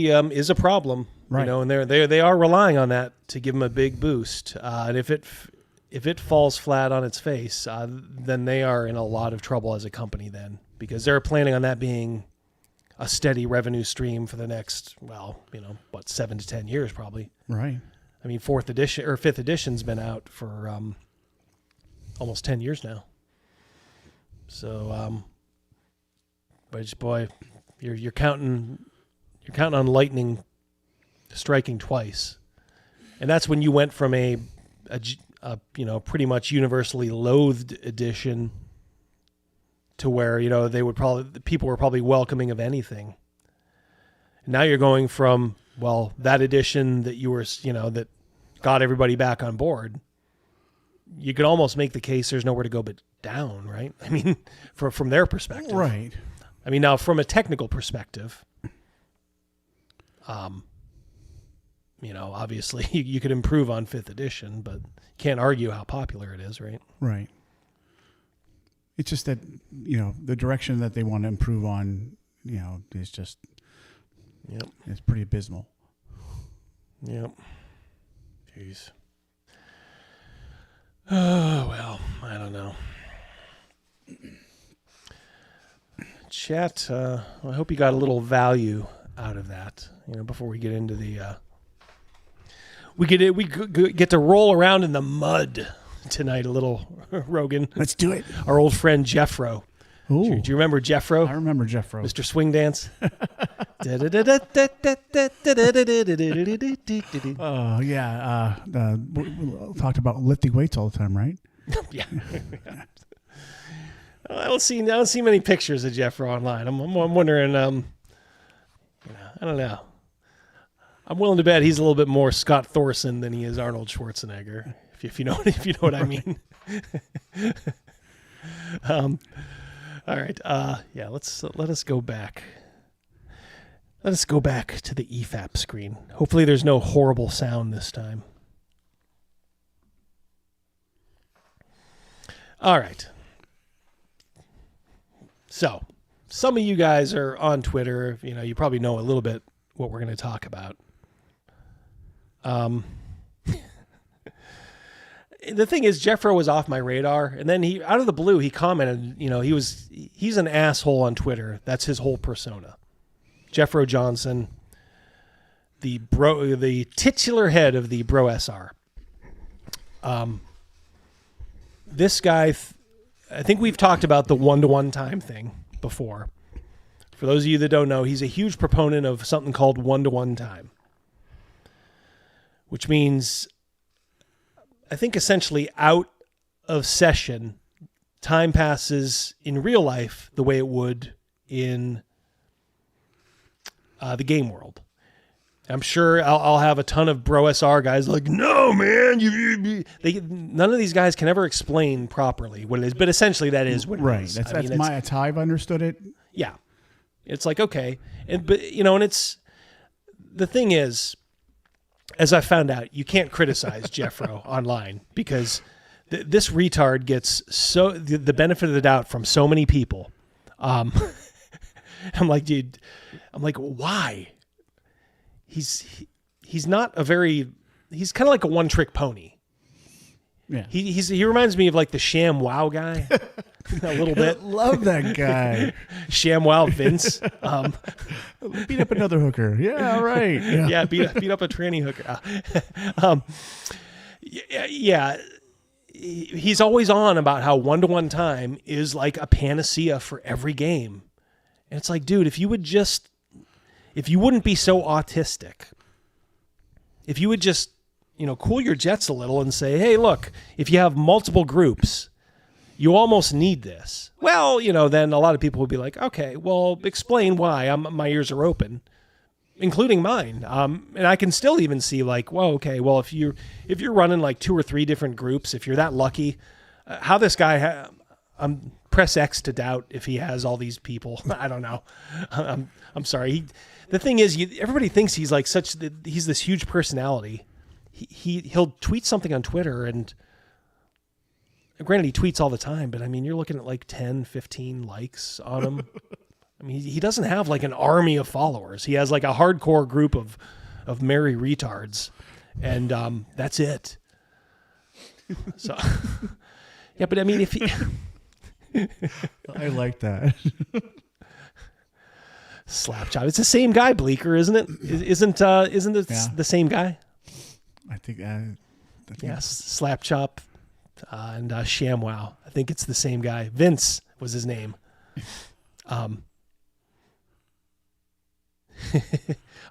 is a problem, right? And they are relying on that to give them a big boost. And if it falls flat on its face, then they are in a lot of trouble as a company. Then, because they're planning on that being a steady revenue stream for the next 7 to 10 years probably. Right. I mean, 4th edition or 5th edition's been out for almost 10 years now. So. But boy, you're counting on lightning striking twice, and that's when you went from a pretty much universally loathed edition to where people were probably welcoming of anything. And now you're going from that edition that you were that got everybody back on board. You could almost make the case there's nowhere to go but down, right? I mean, from their perspective, right. I mean, now from a technical perspective, obviously you could improve on 5th edition, but can't argue how popular it is, right? Right. It's just that, the direction that they want to improve on, is just, it's pretty abysmal. Yep. Jeez. Oh, well, I don't know. Chat, I hope you got a little value out of that, before we get into the we get to roll around in the mud tonight a little, Rogan. Let's do it. Our old friend Jeffro. Ooh. Do you remember Jeffro? I remember Jeffro. Mr. Swing Dance. Oh, yeah. We talked about lifting weights all the time, right? Yeah. I don't see many pictures of Jeffro online. I'm wondering. I don't know. I'm willing to bet he's a little bit more Scott Thorson than he is Arnold Schwarzenegger. If you know what I mean. All right. Let us go back. Let us go back to the EFAP screen. Hopefully, there's no horrible sound this time. All right. So, some of you guys are on Twitter. You probably know a little bit what we're going to talk about. The thing is, Jeffro was off my radar, and then he, out of the blue, he commented. He's an asshole on Twitter. That's his whole persona. Jeffro Johnson, the titular head of the Bro SR. This guy. I think we've talked about the 1-to-1 time thing before. For those of you that don't know, he's a huge proponent of something called 1-to-1 time, which means, I think essentially out of session, time passes in real life the way it would in the game world. I'm sure I'll have a ton of bro SR guys like, no, man, none of these guys can ever explain properly what it is, but essentially that is what it is. That's how I've understood it. Yeah. It's like, okay. But it's, the thing is, as I found out, you can't criticize Jeffro online because this retard gets the benefit of the doubt from so many people. I'm like, dude, why? He's not he's kind of like a one-trick pony. Yeah. He reminds me of like the Sham Wow guy a little bit. Love that guy. Sham Wow Vince. Beat up another hooker. Yeah, all right. Yeah, beat up a tranny hooker. Yeah. He's always on about how 1-to-1 time is like a panacea for every game. And it's like, dude, if you wouldn't be so autistic, if you would just, cool your jets a little and say, hey, look, if you have multiple groups, you almost need this. Well, then a lot of people would be like, okay, well, explain why. My ears are open, including mine. And I can still even see like, well, okay, well, if you're running like 2 or 3 different groups, if you're that lucky, how this guy, press X to doubt if he has all these people. I don't know. I'm sorry. The thing is, everybody thinks he's like he's this huge personality. He'll tweet something on Twitter, and granted, he tweets all the time, but I mean, you're looking at like 10, 15 likes on him. I mean, he doesn't have like an army of followers. He has like a hardcore group of merry retards, and that's it. So, yeah, but I mean, if he... I like that. Slapchop. It's the same guy, Bleecker, isn't it? Isn't it the same guy? I think. Yes, Slapchop and ShamWow. I think it's the same guy. Vince was his name.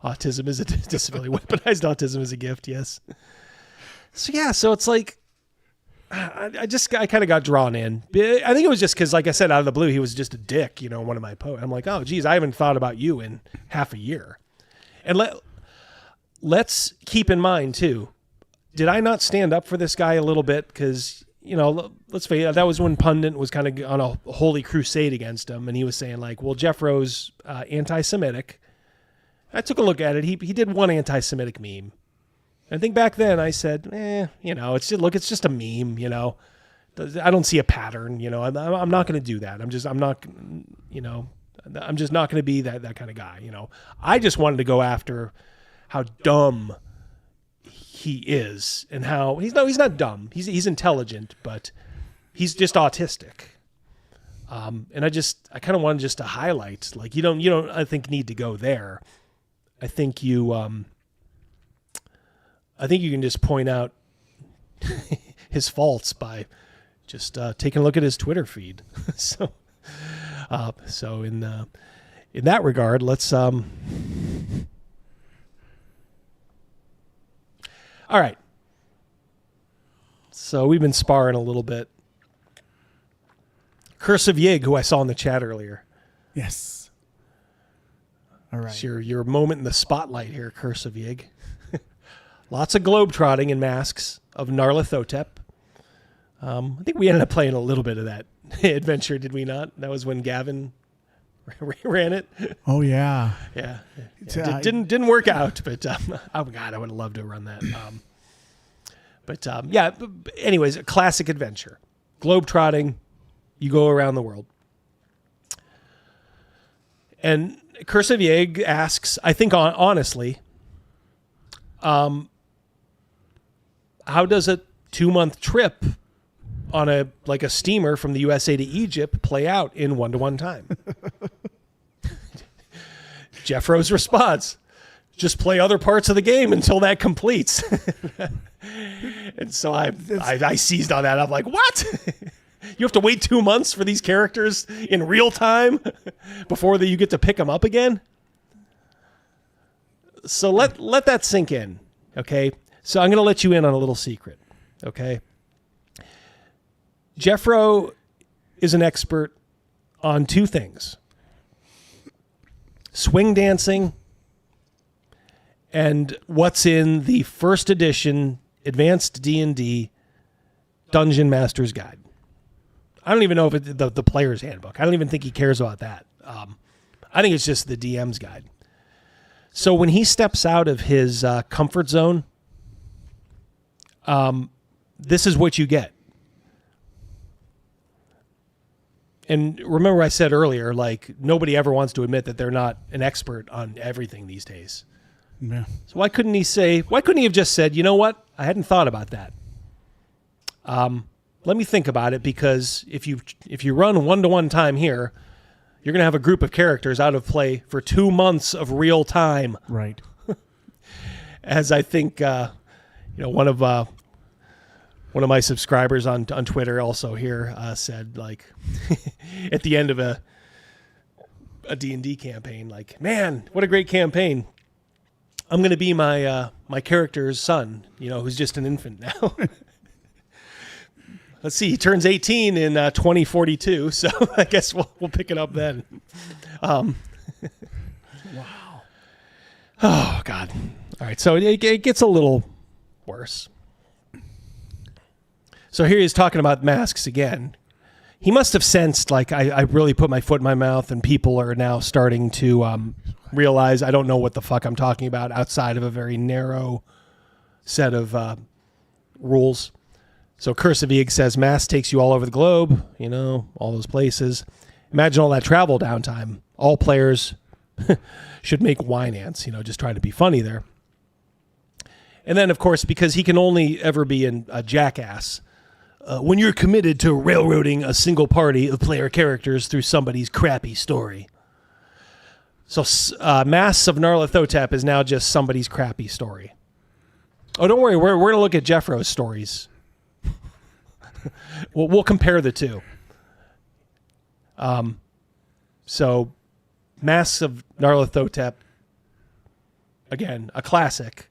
Autism is a disability. Weaponized autism is a gift. Yes. So it's like. I kind of got drawn in. I think it was just because, like I said, out of the blue, he was just a dick, one of my posts. I'm like, oh, geez, I haven't thought about you in half a year. And let's keep in mind, too, did I not stand up for this guy a little bit? Because, let's face it, that was when Pundit was kind of on a holy crusade against him. And he was saying, like, well, Jeffro's anti-Semitic. I took a look at it. He did one anti-Semitic meme. I think back then I said, it's just a meme, I don't see a pattern, I'm not going to do that. I'm just not going to be that kind of guy, I just wanted to go after how dumb he is and how he's not dumb. He's intelligent, but he's just autistic. And I kind of wanted just to highlight, like, you don't, I think, need to go there. I think you can just point out his faults by just taking a look at his Twitter feed. So in that regard, let's. All right. So we've been sparring a little bit. Curse of Yig, who I saw in the chat earlier. Yes. All right. It's your moment in the spotlight here, Curse of Yig. Lots of globetrotting in masks of Narlathotep. I think we ended up playing a little bit of that adventure, did we not? That was when Gavin ran it. Oh yeah, yeah. Didn't work out, but oh god, I would have loved to run that. But anyways, a classic adventure, globetrotting. You go around the world, and Curse of Yig asks, I think honestly, how does a 2-month trip on a steamer from the USA to Egypt play out in 1-to-1 time? Jeffro's response: just play other parts of the game until that completes. And so I seized on that. I'm like, what? You have to wait 2 months for these characters in real time before you get to pick them up again? So let that sink in, okay? So I'm going to let you in on a little secret, okay? Jeffro is an expert on 2 things: swing dancing and what's in the first edition Advanced D&D Dungeon Master's Guide. I don't even know if it's the player's handbook. I don't even think he cares about that. I think it's just the DM's guide. So when he steps out of his comfort zone, this is what you get. And remember I said earlier, like, nobody ever wants to admit that they're not an expert on everything these days. Yeah. So why couldn't he have just said, you know what? I hadn't thought about that. Let me think about it, because if you run one-to-one time here, you're going to have a group of characters out of play for 2 months of real time. Right. As I think, one of my subscribers on Twitter also here said, like, at the end of a D&D campaign, like, man, what a great campaign. I'm going to be my character's son, who's just an infant now. Let's see, he turns 18 in 2042, so I guess we'll pick it up then. Wow. Oh, God. All right, so it gets a little worse. So here he's talking about masks again. He must have sensed, like, I really put my foot in my mouth, and people are now starting to realize I don't know what the fuck I'm talking about outside of a very narrow set of rules. So Cursive Eeg says, Mass takes you all over the globe, all those places. Imagine all that travel downtime. All players should make wine ants, just trying to be funny there. And then, of course, because he can only ever be a jackass, when you're committed to railroading a single party of player characters through somebody's crappy story. So Mass of Nyarlathotep is now just somebody's crappy story. Oh, don't worry, we're going to look at Jeffro's stories. We'll compare the two. So, Mass of Nyarlathotep, again, a classic.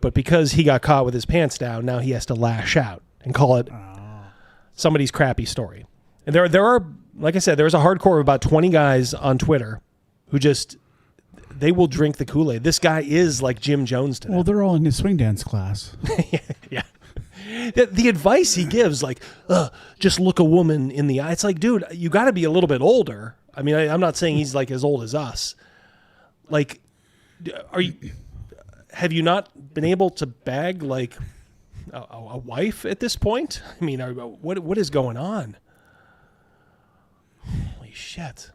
But because he got caught with his pants down, now he has to lash out and call it somebody's crappy story. And there are, like I said, there's a hardcore of about 20 guys on Twitter who they will drink the Kool-Aid. This guy is like Jim Jones to them. Well, they're all in his swing dance class. Yeah. The advice he gives, like, just look a woman in the eye. It's like, dude, you got to be a little bit older. I mean, I'm not saying he's like as old as us. Like, have you not been able to bag like a wife at this point? I mean, what is going on? Holy shit.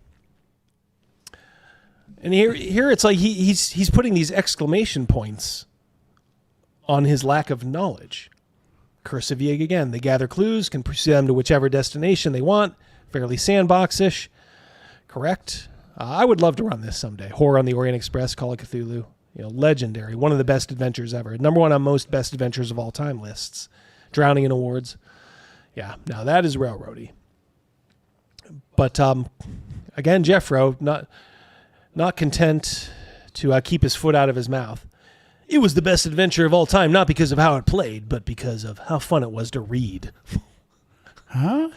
And here it's like he's putting these exclamation points on his lack of knowledge. Cursive Eeg again. They gather clues, can pursue them to whichever destination they want. Fairly sandbox-ish. Correct. I would love to run this someday. Horror on the Orient Express, Call of Cthulhu. Legendary. One of the best adventures ever. Number one on most best adventures of all time lists. Drowning in awards. Yeah, now that is railroady. But again, Jeffro, not content to keep his foot out of his mouth. It was the best adventure of all time, not because of how it played, but because of how fun it was to read. Huh?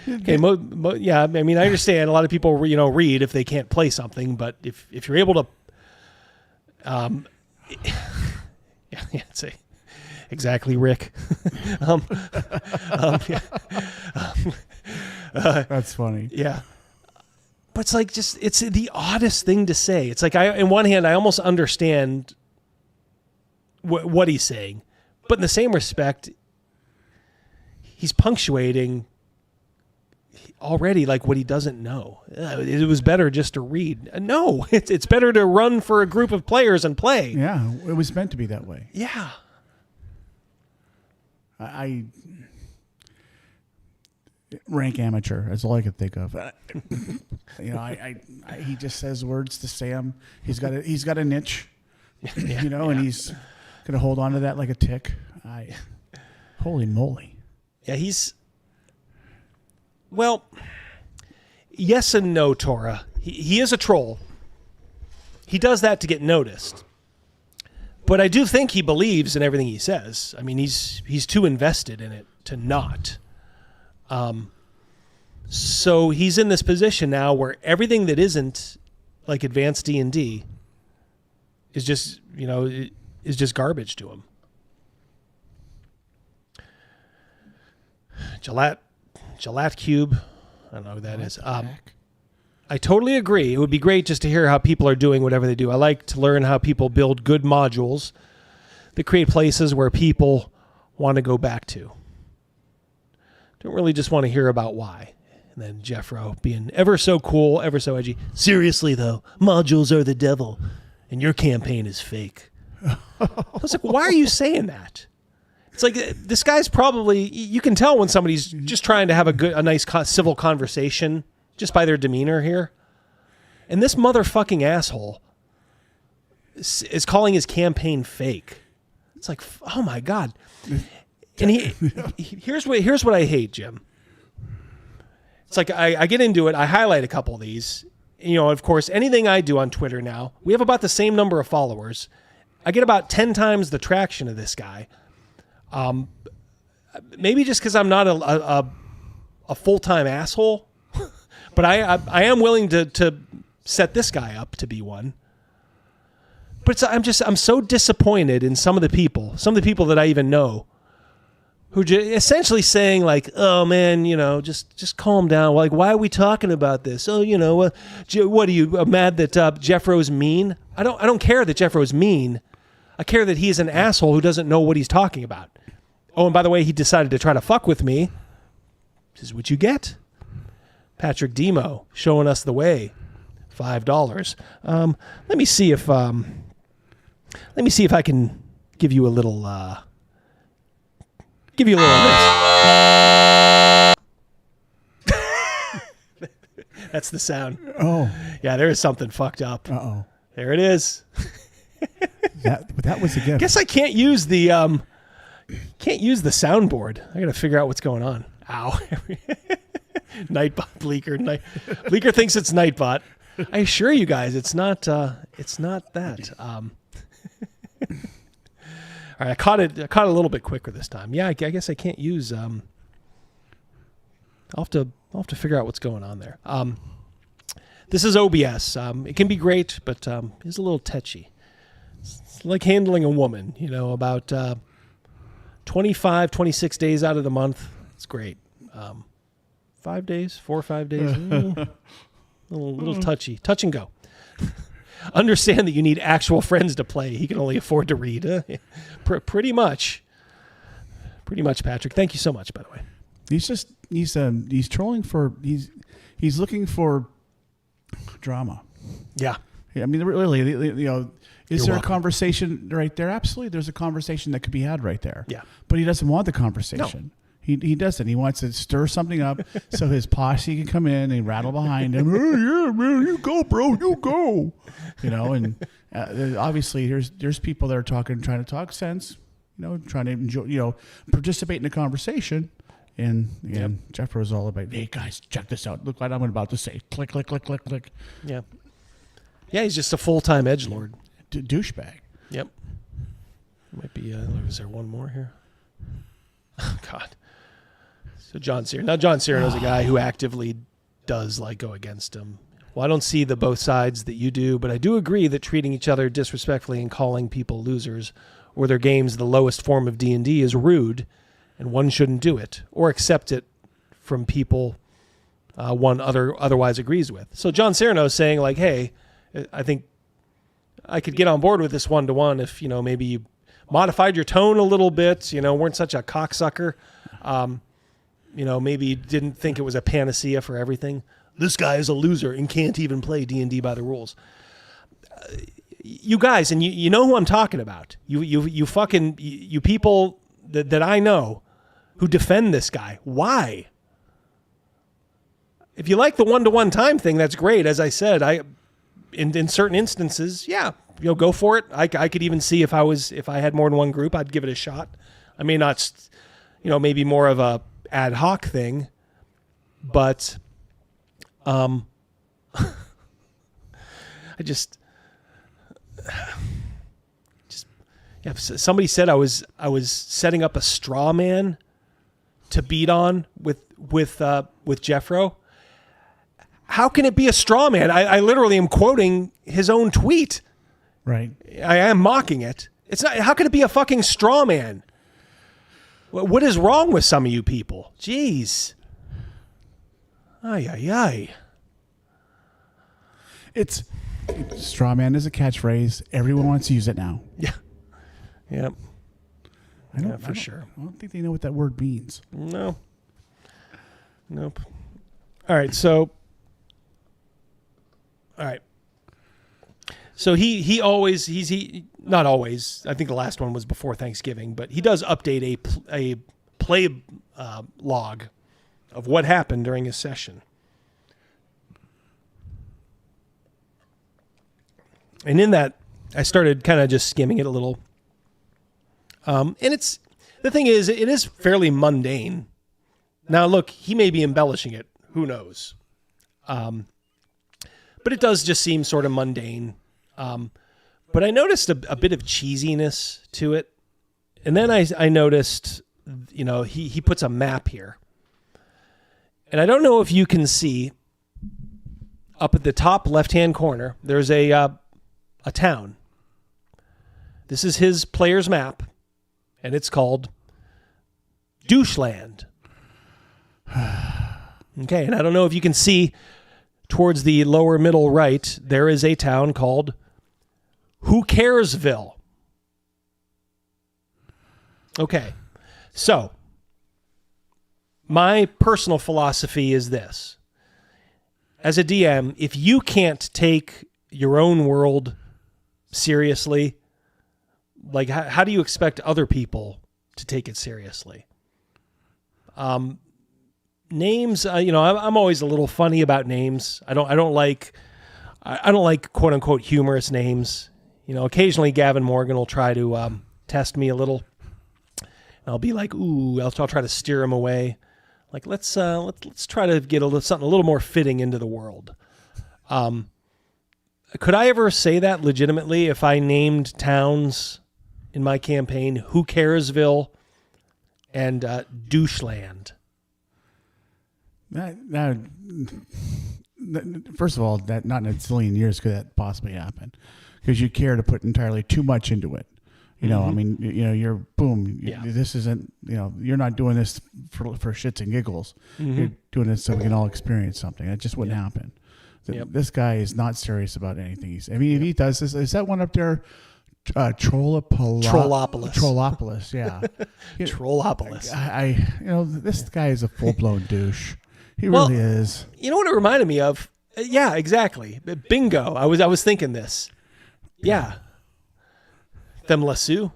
Okay, yeah, I mean, I understand a lot of people, read if they can't play something, but if you're able to, yeah, say exactly, Rick. That's funny. Yeah. But it's like it's the oddest thing to say. It's like, in one hand, I almost understand what he's saying, but in the same respect, he's punctuating already like what he doesn't know. It was better just to read. No, it's better to run for a group of players and play. Yeah, it was meant to be that way. Yeah. I rank amateur. That's all I could think of. He just says words to say them. He's got a niche, and he's gonna hold on to that like a tick. Holy moly! Yeah, well, yes and no, Tora. He is a troll. He does that to get noticed. But I do think he believes in everything he says. I mean, he's too invested in it to not. So he's in this position now where everything that isn't like advanced D&D is just, is just garbage to him. Gillette Cube. I don't know who that is. I totally agree. It would be great just to hear how people are doing whatever they do. I like to learn how people build good modules that create places where people want to go back to. Don't really just want to hear about why. And then Jeffro being ever so cool, ever so edgy. Seriously, though, modules are the devil, and your campaign is fake. I was like, why are you saying that? It's like, this guy's probably, you can tell when somebody's just trying to have a nice civil conversation just by their demeanor here. And this motherfucking asshole is calling his campaign fake. It's like, oh my God. And here's what I hate, Jim. It's like, I get into it, I highlight a couple of these. Of course, anything I do on Twitter now, we have about the same number of followers. I get about 10 times the traction of this guy. Maybe just because I'm not a full-time asshole, but I am willing to set this guy up to be one. But I'm so disappointed in some of the people that I even know, who essentially saying like, oh man, just calm down. Like, why are we talking about this? Oh, what are you mad that Jeffro's mean? I don't care that Jeffro's mean. I care that he's an asshole who doesn't know what he's talking about. Oh, and by the way, he decided to try to fuck with me. This is what you get. Patrick Demo showing us the way. $5. Let me see if I can give you a little of this. That's the sound. Oh. Yeah, there is something fucked up. Uh-oh. There it is. That was a gift. Guess I can't use the soundboard. I got to figure out what's going on. Ow. Nightbot Bleeker. Bleeker thinks it's Nightbot. I assure you guys, it's not that. All right, I caught it a little bit quicker this time. Yeah, I guess I can't use. I'll have to figure out what's going on there. This is OBS. It can be great, but it's a little touchy. It's like handling a woman. About 25, 26 days out of the month. It's great. 4 or 5 days. A little touchy. Touch and go. Understand that you need actual friends to play. He can only afford to read. Pretty much, Patrick. Thank you so much, by the way. He's trolling for, he's looking for drama. Yeah. I mean, really, is there welcome. a conversation right there? Absolutely. There's a conversation that could be had right there. Yeah. But he doesn't want the conversation. No. He doesn't. He wants to stir something up so his posse can come in and rattle behind him. Hey, yeah, man, you go, bro, you go. And obviously there's people that are trying to talk sense, trying to enjoy, participate in the conversation. And again, Jeffro's all about, hey guys, check this out. Look what I'm about to say. Click, click, click, click, click. Yeah. Yeah, he's just a full-time edgelord. Douchebag. Yep. Might be, is there one more here? Oh, God. So John Cyrano. Now, John Cyrano's a guy who actively does go against him. Well, I don't see the both sides that you do, but I do agree that treating each other disrespectfully and calling people losers or their games the lowest form of D&D is rude, and one shouldn't do it or accept it from people one otherwise agrees with. So John Cyrano is saying, hey, I think I could get on board with this one-to-one if, maybe you modified your tone a little bit, weren't such a cocksucker. Maybe you didn't think it was a panacea for everything. This guy is a loser and can't even play D&D by the rules. You guys, and you know who I'm talking about. You people that I know who defend this guy. Why? If you like the one-to-one time thing, that's great. As I said, in certain instances, yeah, go for it. I could even see if I had more than one group, I'd give it a shot. I may not, maybe more of a ad hoc thing, but I just yeah. Somebody said I was setting up a straw man to beat on with Jeffro. how can it be a straw man? I literally am quoting his own tweet. Right. I am mocking it. It's not. How can it be a fucking straw man? What is wrong with some of you people? Jeez. Ay, ay, ay. It's straw man is a catchphrase. Everyone wants to use it now. Yeah. Yep. For sure. I don't think they know what that word means. No. Nope. All right. So he always he not always. I think the last one was before Thanksgiving, but he does update a play log of what happened during his session. And in that, I started kind of just skimming it a little. And it's the thing is, it is fairly mundane. Now, look, he may be embellishing it. Who knows? But it does just seem sort of mundane. But I noticed a bit of cheesiness to it. And then I noticed, he puts a map here. And I don't know if you can see up at the top left-hand corner, there's a town. This is his player's map, and it's called Doucheland. Okay, and I don't know if you can see towards the lower middle right, there is a town called Who Caresville. Okay, so my personal philosophy is this. As a DM, if you can't take your own world seriously, like how do you expect other people to take it seriously? Names, I'm always a little funny about names. I don't like quote unquote humorous names. Occasionally Gavin Morgan will try to test me a little. And I'll be like, ooh, I'll try to steer him away. Like let's try to get something a little more fitting into the world. Could I ever say that legitimately if I named towns in my campaign Who Caresville and Doucheland? First of all, that not in a zillion years could that possibly happen, because you care to put entirely too much into it. I mean, you're boom. Yeah. This isn't. You're not doing this for shits and giggles. You're doing this so we can all experience something. That just wouldn't happen. This guy is not serious about anything. If he does this, is that one up there? Trollopolis, yeah. Trollopolis. This guy is a full-blown douche. He really is. You know what it reminded me of? Yeah, exactly. Bingo. I was thinking this. Yeah. Them lasso.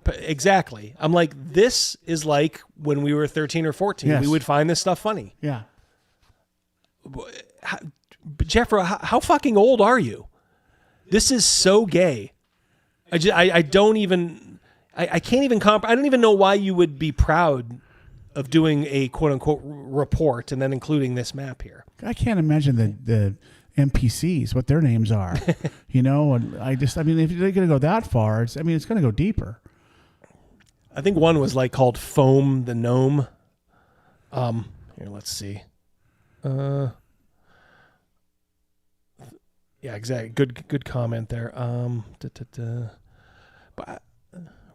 Exactly. I'm like, this is like when we were 13 or 14. Yes. We would find this stuff funny. Yeah. Jeffro, how fucking old are you? This is so gay. I can't even I don't even know why you would be proud of doing a quote unquote report and then including this map here. I can't imagine the NPCs, what their names are, and if they're going to go that far, it's going to go deeper. I think one was like called Foam the Gnome. Here, let's see. Yeah, exactly. Good comment there. But I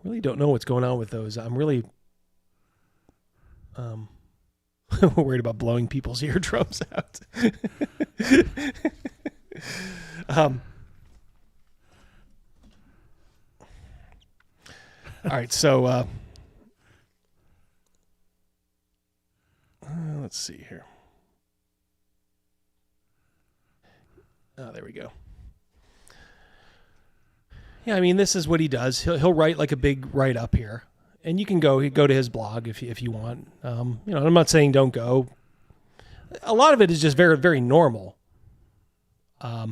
really don't know what's going on with those. I'm really worried about blowing people's eardrums out. All right, so let's see here. Oh, there we go. Yeah, I mean, this is what he does. He'll write like a big write-up here, and you can go to his blog if you want. I'm not saying don't go. A lot of it is just very, very normal. But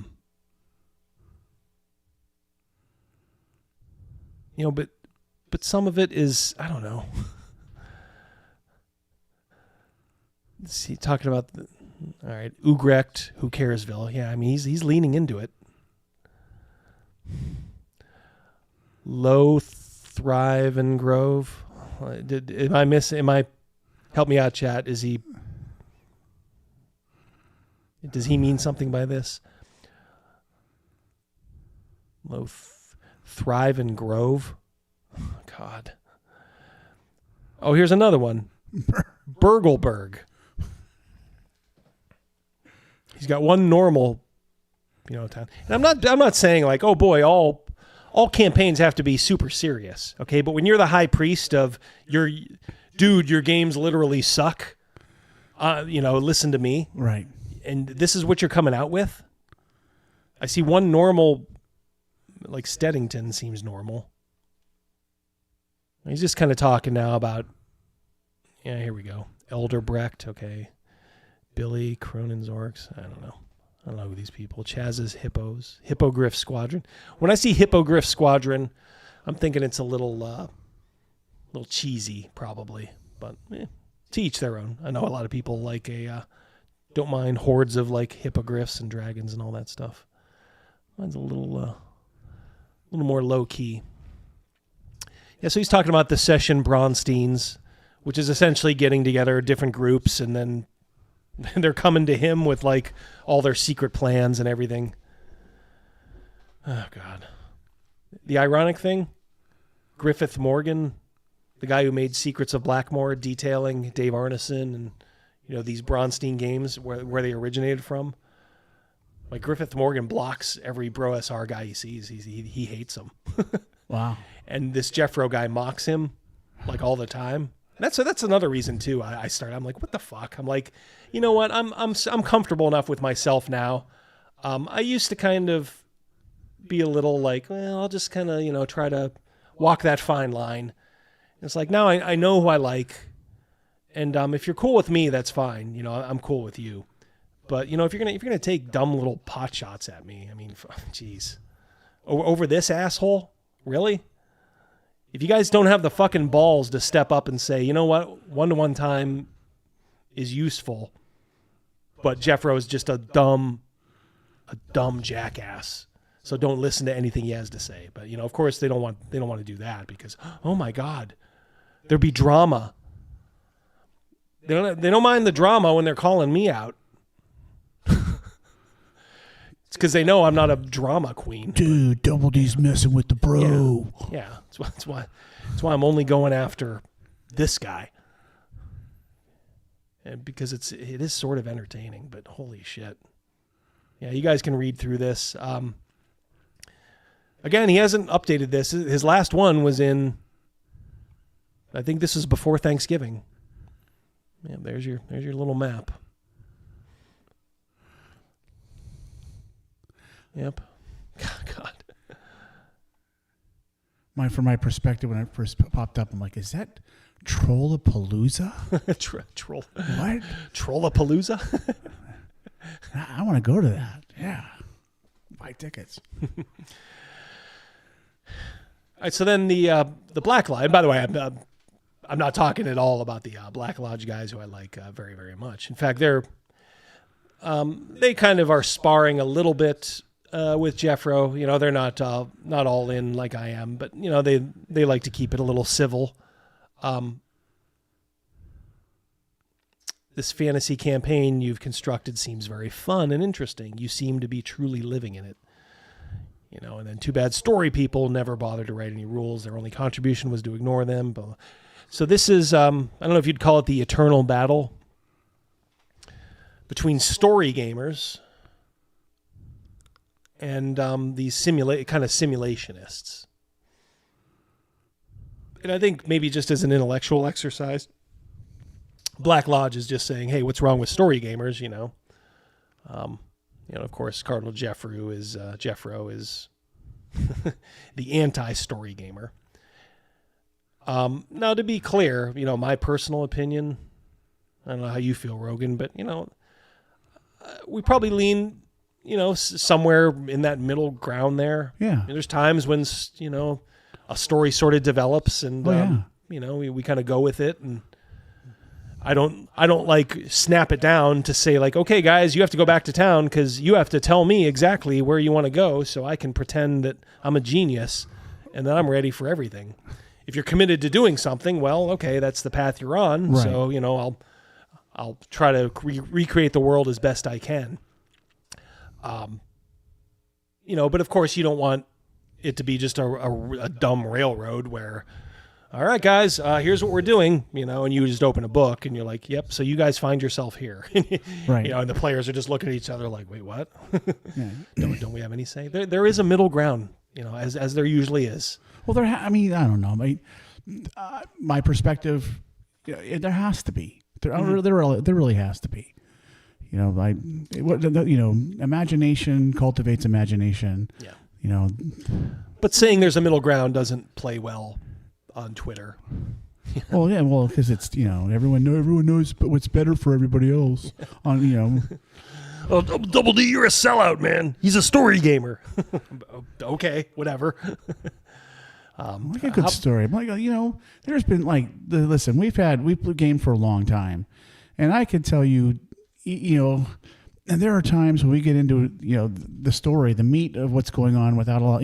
some of it is, I don't know. Let's see, talking about all right, Ugrecht, Who Caresville. Yeah, I mean, he's leaning into it. Low Thrive and Grove. Am I help me out, chat? Is he Does he mean something by this? Thrive and Grove. Oh, God. Oh, here's another one. Burgleberg. He's got one normal, town. And I'm not saying like, oh boy, all campaigns have to be super serious, okay? But when you're the high priest of your games literally suck, listen to me. Right. And this is what you're coming out with? I see one normal, like Steddington seems normal. He's just kind of talking now about, here we go. Elderbrecht, okay. Billy, Cronin's Orcs, I don't know who these people. Chaz's Hippos, Hippogriff Squadron. When I see Hippogriff Squadron, I'm thinking it's a little cheesy, probably. But to each their own. I know a lot of people like don't mind hordes of like hippogriffs and dragons and all that stuff. Mine's a little more low key. Yeah, so he's talking about the session Bronsteins, which is essentially getting together different groups, and then they're coming to him with like all their secret plans and everything. Oh, God. The ironic thing, Griffith Morgan, the guy who made Secrets of Blackmore, detailing Dave Arneson and these Bronstein games where they originated from. Like Griffith Morgan blocks every Bro SR guy he sees. He hates him. Wow. And this Jeffro guy mocks him like all the time. And that's another reason too. I'm like, what the fuck? I'm like, you know what? I'm comfortable enough with myself now. I used to kind of be a little like, well, I'll just kind of try to walk that fine line. And it's like now I know who I like, and if you're cool with me, that's fine. I'm cool with you. But if you're gonna take dumb little pot shots at me, I mean, jeez, over this asshole, really? If you guys don't have the fucking balls to step up and say, you know what, 1-to-1 time is useful, but Jeffro is just a dumb jackass. So don't listen to anything he has to say. But of course they don't want to do that because, oh my God, there'd be drama. They don't mind the drama when they're calling me out. It's because they know I'm not a drama queen. Dude, Double D's messing with the bro. Yeah. That's why I'm only going after this guy. And because it is sort of entertaining, but holy shit. Yeah, you guys can read through this. Again, he hasn't updated this. His last one was in, I think this was before Thanksgiving. Yeah, there's your little map. Yep. God. From my perspective, when it first popped up, I'm like, is that Trollapalooza? Troll. What? Trollapalooza? I want to go to that. Yeah. Buy tickets. All right, so then the Black Lodge. By the way, I'm not talking at all about the Black Lodge guys who I like very, very much. In fact, they kind of are sparring a little bit with Jeffro. They're not all in like I am, but they like to keep it a little civil. This fantasy campaign you've constructed seems very fun and interesting. You seem to be truly living in it. And then too bad story people never bothered to write any rules. Their only contribution was to ignore them. So this is, I don't know if you'd call it the eternal battle between story gamers and these kind of simulationists. And I think maybe just as an intellectual exercise, Black Lodge is just saying, hey, what's wrong with story gamers, of course, Cardinal Jeffro is the anti-story gamer. Now, to be clear, my personal opinion, I don't know how you feel, Rogan, but, we probably lean, somewhere in that middle ground there. Yeah. There's times when, a story sort of develops and, we kind of go with it. And I don't like snap it down to say like, okay, guys, you have to go back to town because you have to tell me exactly where you want to go so I can pretend that I'm a genius and that I'm ready for everything. If you're committed to doing something, well, okay, that's the path you're on. Right. So, I'll try to recreate the world as best I can. But of course you don't want it to be just a dumb railroad where, all right, guys, here's what we're doing, and you just open a book and you're like, yep, so you guys find yourself here. Right. And the players are just looking at each other like, wait, what? Don't we have any say? There is a middle ground, as there usually is. Well, I don't know. My perspective, there has to be. There really has to be. Imagination cultivates imagination. Yeah. But saying there's a middle ground doesn't play well on Twitter. Well, because it's everyone knows what's better for everybody else. Oh, Double D, you're a sellout, man. He's a story gamer. Okay, whatever. Like a good story. There's been listen. We've gamed for a long time, and I can tell you, and there are times when we get into the story, the meat of what's going on without a lot,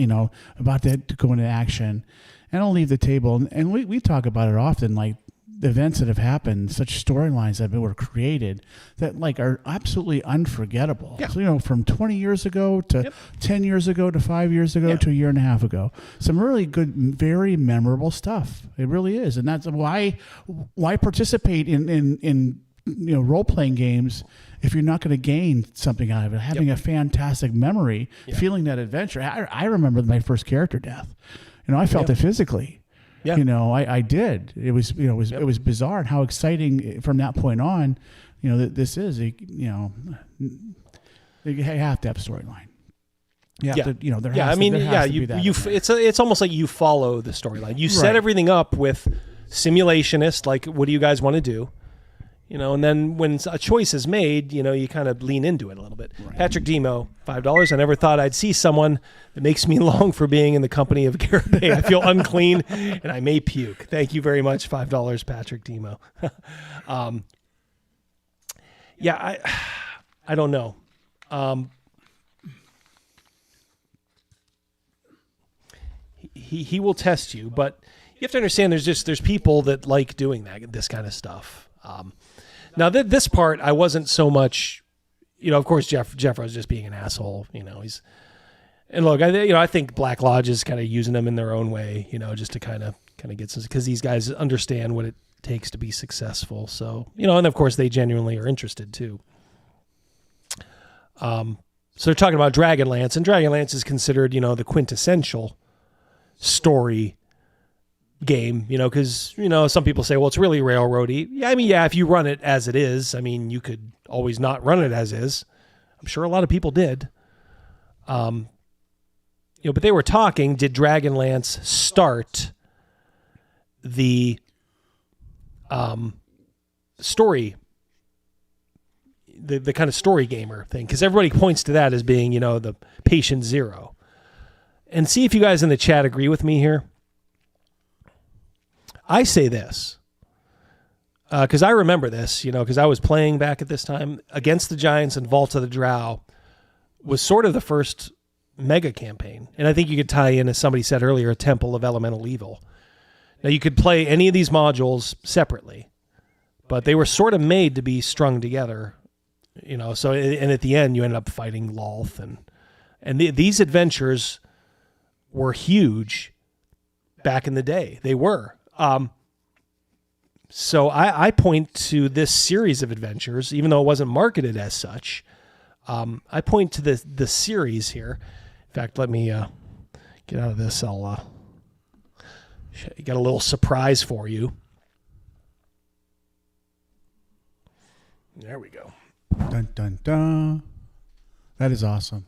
about that to go into action, and I'll leave the table, and we talk about it often, like the events that have happened, such storylines that were created that are absolutely unforgettable. Yeah. So, from 20 years ago to 10 years ago to 5 years ago to a year and a half ago, some really good, very memorable stuff. It really is. And that's why participate in role-playing games if you're not going to gain something out of it, having a fantastic memory, feeling that adventure. I remember my first character death. I felt it physically. Yeah. I did. It was, it was bizarre and how exciting from that point on, that this is, you have to have a storyline. It's almost like you follow the storyline. You set everything up with simulationist, like, what do you guys want to do? And then when a choice is made, you kind of lean into it a little bit. Right. Patrick Demo, $5. I never thought I'd see someone that makes me long for being in the company of Gillespie. I feel unclean and I may puke. Thank you very much, $5, Patrick Demo. I don't know. He will test you, but you have to understand there's people that like doing this kind of stuff. Now this part, I wasn't so much, of course, Jeffro's just being an asshole, and look, I think Black Lodge is kind of using them in their own way, just to kind of get some, because these guys understand what it takes to be successful. So, and of course they genuinely are interested too. So they're talking about Dragonlance, and Dragonlance is considered, the quintessential story game, because some people say, well, it's really railroady. If you run it as it is, you could always not run it as is. I'm sure a lot of people did. But they were talking, did Dragonlance start the story, the kind of story gamer thing? Because everybody points to that as being, the patient zero. And see if you guys in the chat agree with me here. I say this because I remember this, because I was playing back at this time Against the Giants, and Vault of the Drow was sort of the first mega campaign. And I think you could tie in, as somebody said earlier, a Temple of Elemental Evil. Now, you could play any of these modules separately, but they were sort of made to be strung together, so, and at the end you ended up fighting Lolth, and these adventures were huge back in the day. They were. So I point to this series of adventures, even though it wasn't marketed as such. I point to the series here. In fact, let me get out of this. I'll got a little surprise for you. There we go. Dun dun dun. That is awesome.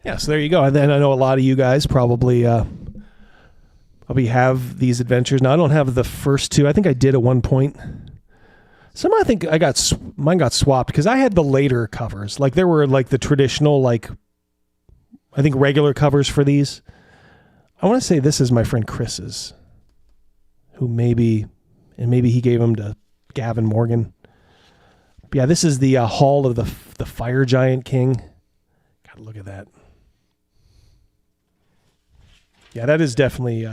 Yeah, so there you go. And then I know a lot of you guys probably have these adventures. Now, I don't have the first two. I think I did at one point. Some I think mine got swapped because I had the later covers. Like there were like the traditional, I think regular covers for these. I want to say this is my friend Chris's, who maybe he gave them to Gavin Morgan. But yeah, this is the Hall of the Fire Giant King. God, look at that. Yeah, that is definitely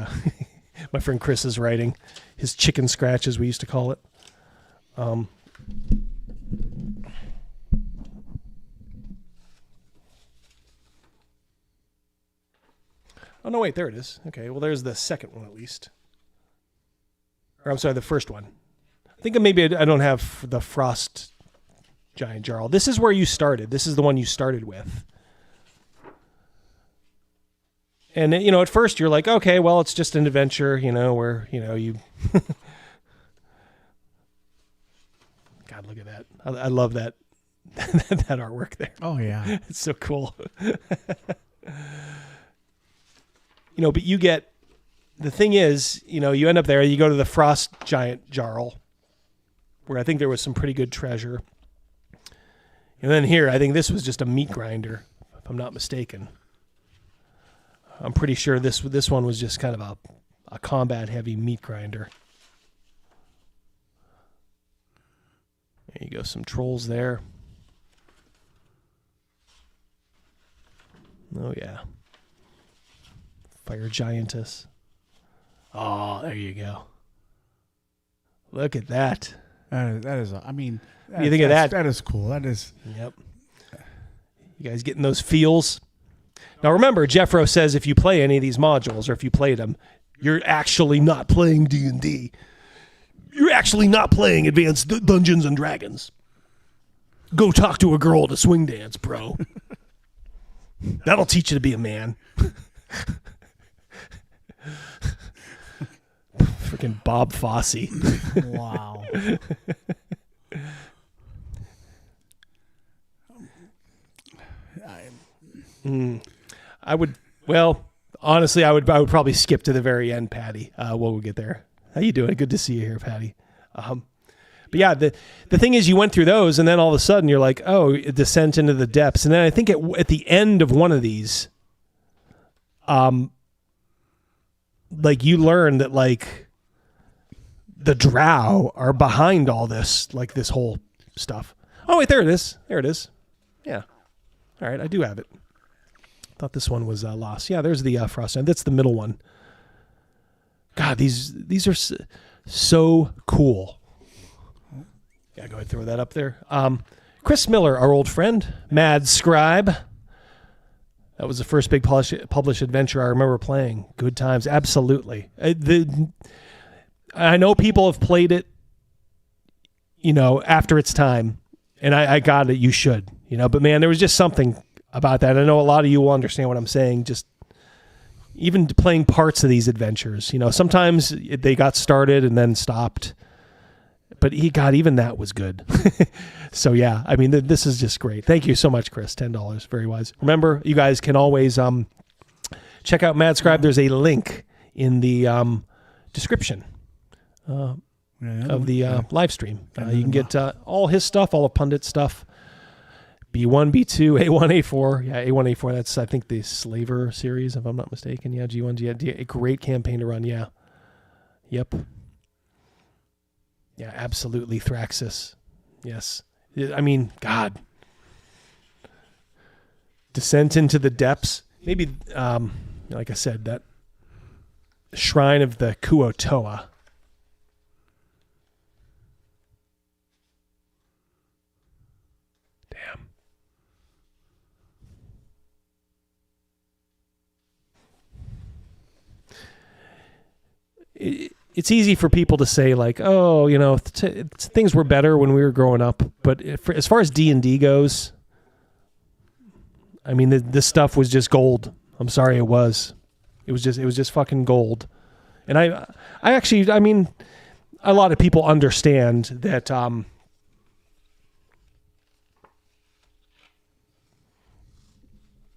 my friend Chris's writing. His chicken scratch, as we used to call it. Oh, no, wait, there it is. Okay, well, there's the second one at least. Or I'm sorry, the first one. I think maybe I don't have the Frost Giant Jarl. This is where you started. This is the one you started with. And, you know, at first you're like, okay, well, it's just an adventure, you know, where, you know, you... God, look at that. I love that that artwork there. Oh, yeah. It's so cool. You know, but you get... The thing is, you know, you end up there, you go to the Frost Giant Jarl, where I think there was some pretty good treasure. And then here, I think this was just a meat grinder, if I'm not mistaken. I'm pretty sure this one was just kind of a combat-heavy meat grinder. There you go, some trolls there. Oh, yeah. Fire Giantess. Oh, there you go. Look at that. That is, I mean... What do you think of that? That is cool. That is... Yep. You guys getting those feels? Now remember, Jeffro says if you play any of these modules, or if you play them, you're actually not playing D&D. You're actually not playing Advanced Dungeons and Dragons. Go talk to a girl at a swing dance, bro. That'll teach you to be a man. Freaking Bob Fosse. Wow. I would, well, honestly, I would probably skip to the very end, Patty. We'll get there. How you doing? Good to see you here, Patty. But yeah, the thing is, you went through those, and then all of a sudden you're like, oh, Descent into the Depths. And then I think at the end of one of these, like you learn that like the drow are behind all this, like this whole stuff. Oh, wait, there it is. There it is. Yeah. All right, I do have it. Thought this one was lost. Yeah, there's the Frost. That's the middle one. God, these are so cool. Yeah, go ahead and throw that up there. Chris Miller, our old friend, Mad Scribe. That was the first big published adventure I remember playing. Good times, absolutely. I know people have played it, you know, after its time, and I got it. You should, you know. But man, there was just something about that. I know a lot of you will understand what I'm saying. Just even playing parts of these adventures, you know, sometimes they got started and then stopped. But even that was good. So yeah, I mean, this is just great. Thank you so much, Chris. $10, very wise. Remember, you guys can always check out Mad Scribe. There's a link in the description of the live stream. You can get all his stuff, all of Pundit stuff. B1, B2, A1, A4. Yeah, A1, A4. That's, I think, the Slaver series, if I'm not mistaken. Yeah, G1, G. A great campaign to run. Yeah. Yep. Yeah, absolutely. Thraxis. Yes. I mean, God. Descent into the Depths. Maybe, like I said, that Shrine of the Kuotoa. Damn. It's easy for people to say like, oh, you know, things were better when we were growing up. But as far as D&D goes, I mean, this stuff was just gold. I'm sorry, it was. It was just fucking gold. And I actually, I mean, a lot of people understand that,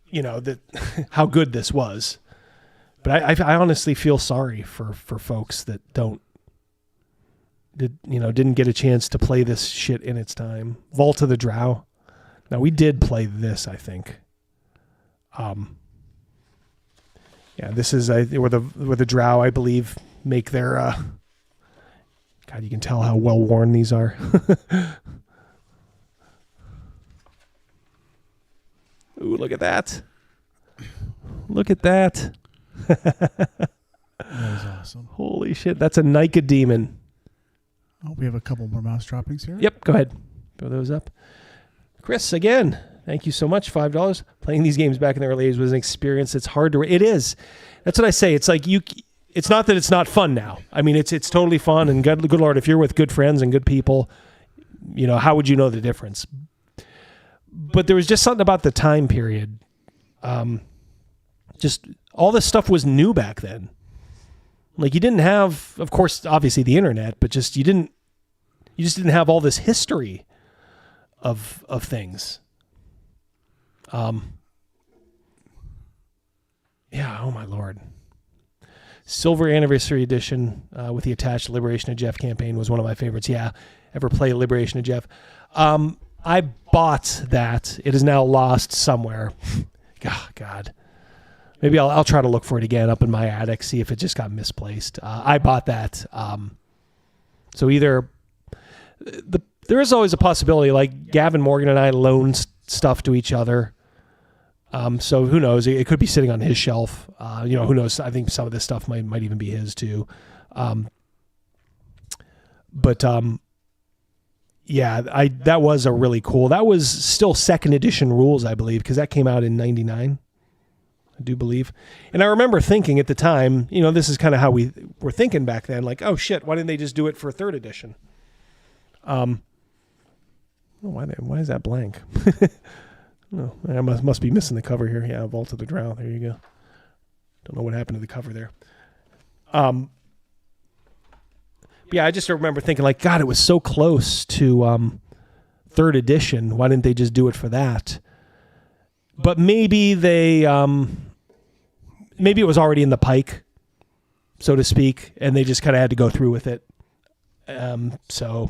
you know, that how good this was. But I honestly feel sorry for folks that didn't get a chance to play this shit in its time. Vault of the Drow. Now we did play this, I think. Yeah, this is where the Drow, I believe, make their. God, you can tell how well worn these are. Ooh, look at that! Look at that! That is awesome. Holy shit, that's a Nicodemon. Oh, we have a couple more mouse droppings here. Yep, go ahead. Throw those up. Chris, again, Thank you so much. $5. Playing these games back in the early days was an experience. It's hard to. It is. That's what I say. It's like you. It's not that it's not fun now. I mean, it's totally fun. And good Lord, if you're with good friends and good people, you know, how would you know the difference? But there was just something about the time period. Just all this stuff was new back then. Like you didn't have, of course, obviously the internet, but just you just didn't have all this history of things. Yeah, oh my Lord. Silver Anniversary Edition with the attached Liberation of Jeff campaign was one of my favorites. Yeah, ever play Liberation of Jeff? I bought that. It is now lost somewhere. Oh, God. Maybe I'll try to look for it again up in my attic, see if it just got misplaced. I bought that. So either there is always a possibility, like Gavin Morgan and I loan stuff to each other. So who knows? It could be sitting on his shelf. You know, who knows? I think some of this stuff might even be his too. Yeah, that was a really cool. That was still second edition rules, I believe, because that came out in '99. I do believe. And I remember thinking at the time, you know, this is kind of how we were thinking back then, like, oh shit, why didn't they just do it for third edition? Why is that blank? Oh, I must be missing the cover here. Yeah, Vault of the Drow. There you go. Don't know what happened to the cover there. Yeah, I just remember thinking, like, God, it was so close to third edition. Why didn't they just do it for that? But maybe maybe it was already in the pike, so to speak, and they just kind of had to go through with it. So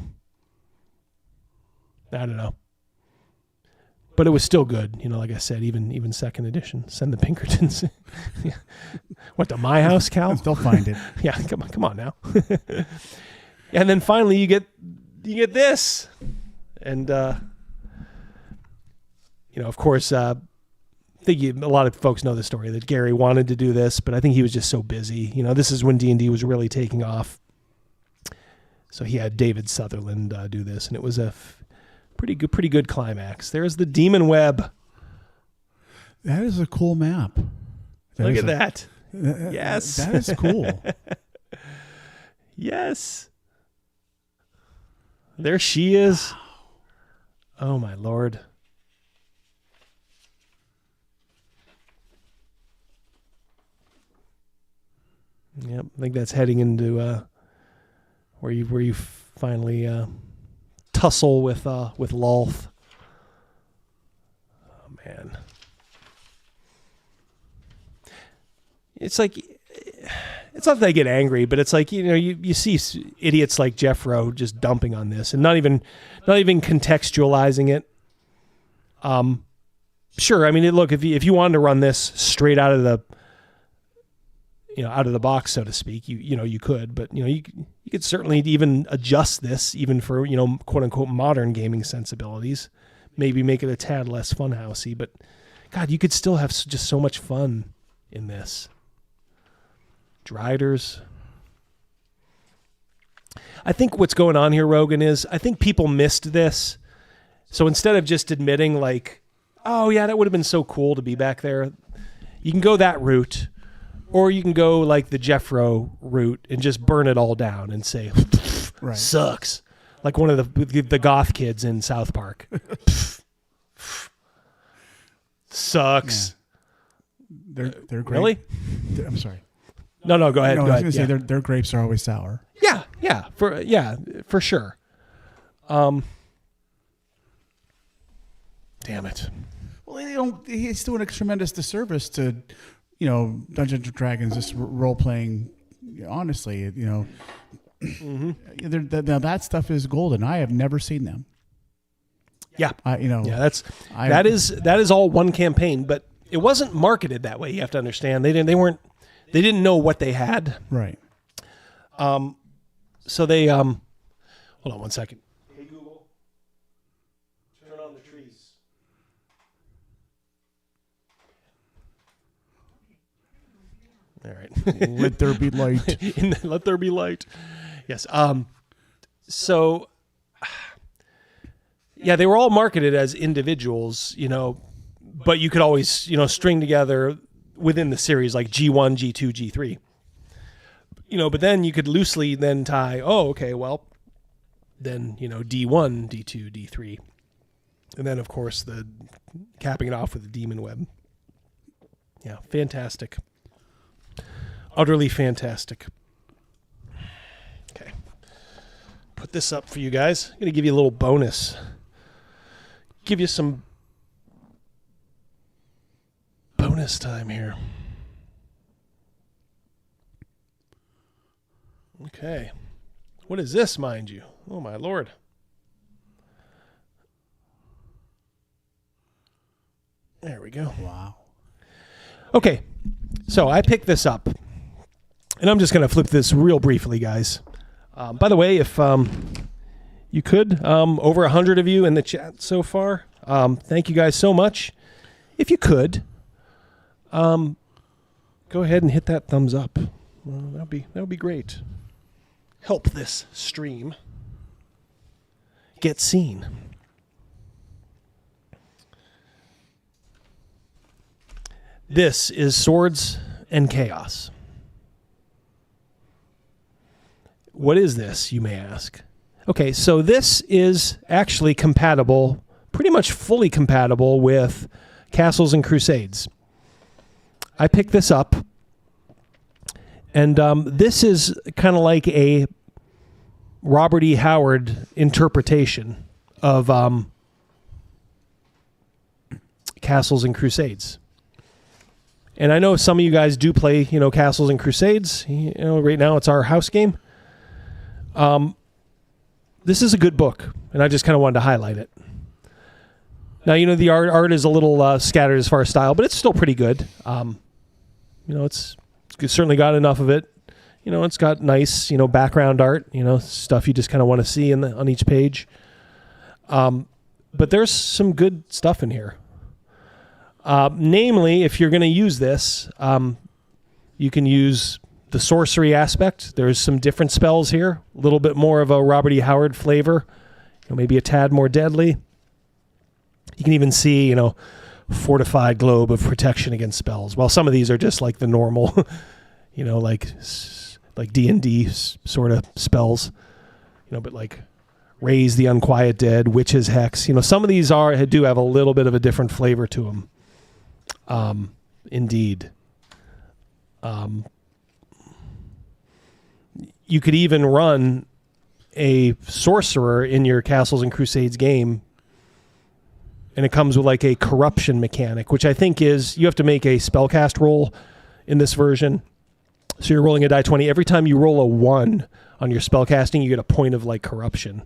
I don't know. But it was still good, you know. Like I said, even second edition. Send the Pinkertons. Yeah. What, to my house, Cal? They'll find it. Yeah, come on now. And then finally, you get this, and you know, of course, I think a lot of folks know the story that Gary wanted to do this, but I think he was just so busy. You know, this is when D&D was really taking off, so he had David Sutherland do this, and it was a pretty good climax. There's the Demon Web. That is a cool map. Look at that. Yes. That is cool. Yes. There she is. Oh my Lord. Yep, I think that's heading into where you finally tussle with Lolth. Oh man. It's like, it's not that I get angry, but it's like, you know, you see idiots like Jeffro just dumping on this and not even contextualizing it. Sure. I mean, look, if you wanted to run this straight out of the box, so to speak, you could, but you could certainly even adjust this even for, you know, quote unquote modern gaming sensibilities, maybe make it a tad less funhousey, but God, you could still have just so much fun in this. Driders. I think what's going on here, Rogan, is I think people missed this. So instead of just admitting like, oh yeah, that would have been so cool to be back there, you can go that route, or you can go like the Jeffro route and just burn it all down and say, right. Sucks. Like one of the goth kids in South Park. Sucks. Yeah. They're great. Really? I'm sorry. No, go ahead. No, go I was ahead. going to say their grapes are always sour. Yeah, for sure. Damn it. Well, he's doing a tremendous disservice to, you know, Dungeons and Dragons, this role playing. Honestly, you know, now that stuff is golden. I have never seen them. Yeah, that is all one campaign, but it wasn't marketed that way. You have to understand they didn't know what they had. Right. So they hold on one second. Hey Google, turn on the trees. All right. Let there be light. Let there be light. Yes. So Yeah, they were all marketed as individuals, you know, but you could always, you know, string together within the series like G1, G2, G3. You know, but then you could loosely then tie, oh, okay, well, then, you know, D1, D2, D3. And then, of course, the capping it off with the Demon Web. Yeah, fantastic. Utterly fantastic. Okay. Put this up for you guys. I'm going to give you a little bonus. Give you some bonus time here. Okay. What is this, mind you? Oh, my Lord. There we go. Wow. Okay. So I picked this up. And I'm just going to flip this real briefly, guys. By the way, if you could, over 100 of you in the chat so far, thank you guys so much. If you could, go ahead and hit that thumbs up. Well, that would be great. Help this stream get seen. This is Swords and Chaos. What is this, you may ask? Okay, so this is actually compatible, pretty much fully compatible with Castles and Crusades. I picked this up, and this is kind of like a Robert E. Howard interpretation of Castles and Crusades. And I know some of you guys do play, you know, Castles and Crusades. You know, right now it's our house game. This is a good book, and I just kind of wanted to highlight it. Now, you know, the art is a little scattered as far as style, but it's still pretty good. You know, it's certainly got enough of it. You know, it's got nice, you know, background art, you know, stuff you just kind of want to see on each page. But there's some good stuff in here. Namely, if you're going to use this, you can use the sorcery aspect. There's some different spells here, a little bit more of a Robert E. Howard flavor, you know, maybe a tad more deadly. You can even see, you know, fortified globe of protection against spells. While some of these are just like the normal, you know, like D&D sort of spells, you know, but like raise the unquiet dead, witch's hex. You know, some of these do have a little bit of a different flavor to them. Indeed. You could even run a sorcerer in your Castles and Crusades game, and it comes with like a corruption mechanic, which I think is you have to make a spellcast roll in this version. So you're rolling a die 20. Every time you roll a 1 on your spellcasting, you get a point of like corruption.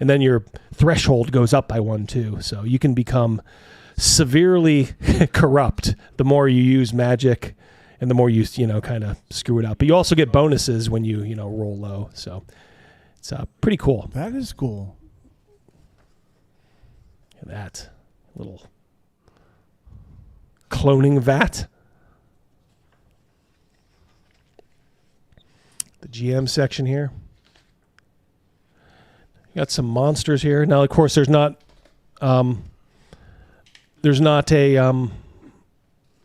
And then your threshold goes up by 1 too. So you can become severely corrupt the more you use magic and the more you know, kind of screw it up. But you also get bonuses when you know, roll low. So it's pretty cool. That is cool. Look at that little cloning vat. The GM section here. Got some monsters here. Now, of course, there's not a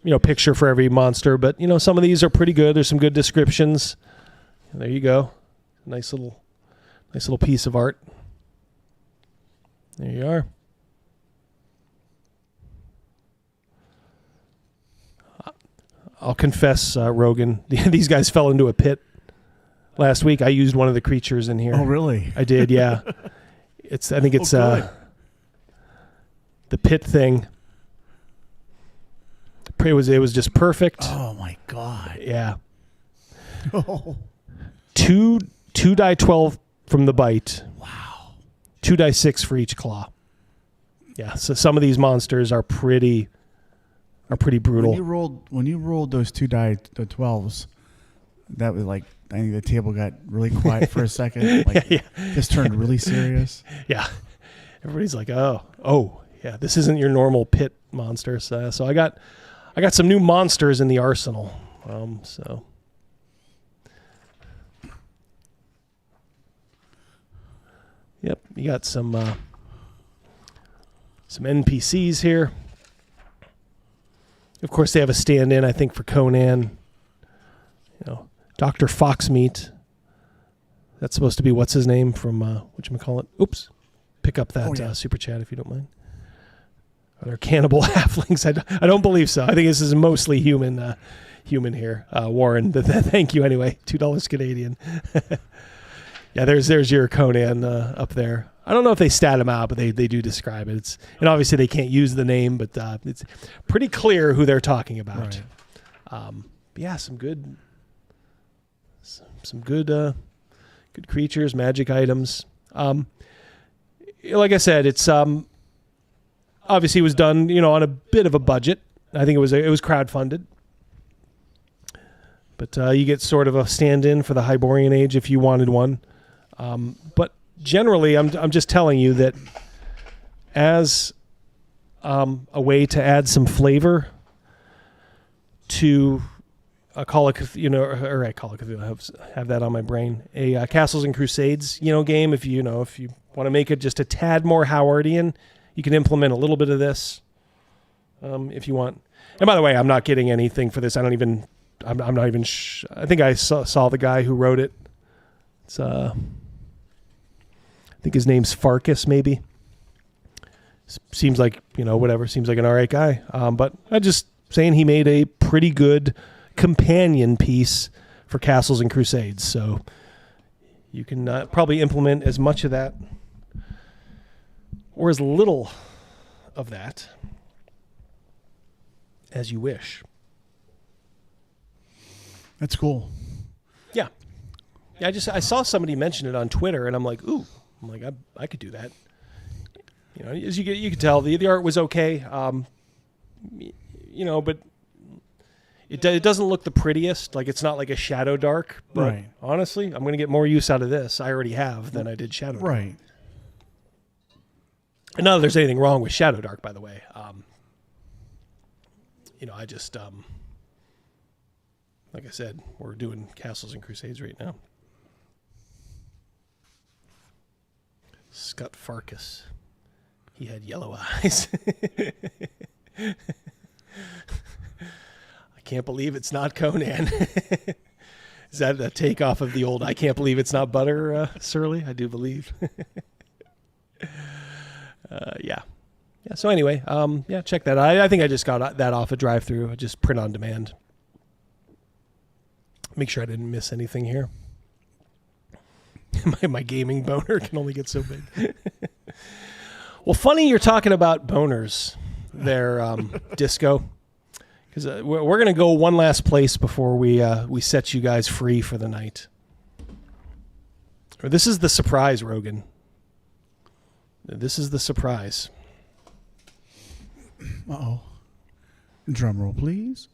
you know, picture for every monster, but you know, some of these are pretty good. There's some good descriptions. And there you go. Nice little piece of art. There you are. I'll confess, Rogan, these guys fell into a pit last week. I used one of the creatures in here. Oh, really? I did, yeah. I think it's the pit thing. It was just perfect. Oh my God. Yeah. Oh. Two die 12 from the bite. Wow. 2 die 6 for each claw. Yeah. So some of these monsters are pretty brutal. When you rolled those 2 die 12s, that was like, I think the table got really quiet for a second. Like, yeah. Just turned really serious. Yeah. Everybody's like, oh, yeah, this isn't your normal pit monsters. So I got some new monsters in the arsenal. So yep, you got some Some NPCs here. Of course, they have a stand-in, I think, for Conan. You know, Dr. Foxmeat. That's supposed to be what's his name from whatchamacallit. Oops. Pick up that super chat if you don't mind. Are there cannibal halflings? I don't believe so. I think this is mostly human here. Warren, thank you anyway. $2 Canadian. Yeah, there's your Conan up there. I don't know if they stat him out, but they do describe it. And obviously they can't use the name, but it's pretty clear who they're talking about. Right. Yeah, some good creatures, magic items. Like I said, it's obviously it was done, on a bit of a budget. I think it was crowdfunded. But you get sort of a stand-in for the Hyborian Age if you wanted one. But generally, I'm just telling you that as a way to add some flavor to a Call of Cthulhu, have that on my brain. A Castles and Crusades, game. If you want to make it just a tad more Howardian, you can implement a little bit of this, if you want. And by the way, I'm not getting anything for this. I'm not even. I think I saw the guy who wrote it. It's I think his name's Farkas, maybe. Seems like whatever. Seems like an alright guy. But I'm just saying he made a pretty good companion piece for Castles and Crusades. So you can probably implement as much of that or as little of that as you wish. That's cool. Yeah. I saw somebody mention it on Twitter, and I'm like, ooh. I'm like, I could do that. As you could tell, the art was okay. But it doesn't look the prettiest. Like, it's not like a Shadow Dark. But right. Honestly, I'm going to get more use out of this. I already have than I did Shadow Dark. Right. And not that there's anything wrong with Shadow Dark, by the way. I just like I said, we're doing Castles and Crusades right now. Scott Farkas. He had yellow eyes. I can't believe it's not Conan. Is that a takeoff of the old I can't believe it's not butter, Surly? I do believe. Yeah. So anyway, check that out. I think I just got that off a drive-through. I just print on demand. Make sure I didn't miss anything here. My gaming boner can only get so big. Well, funny you're talking about boners there, Disco, because we're going to go one last place before we set you guys free for the night. Or this is the surprise, Rogan. This is the surprise. Uh-oh. Drum roll, please.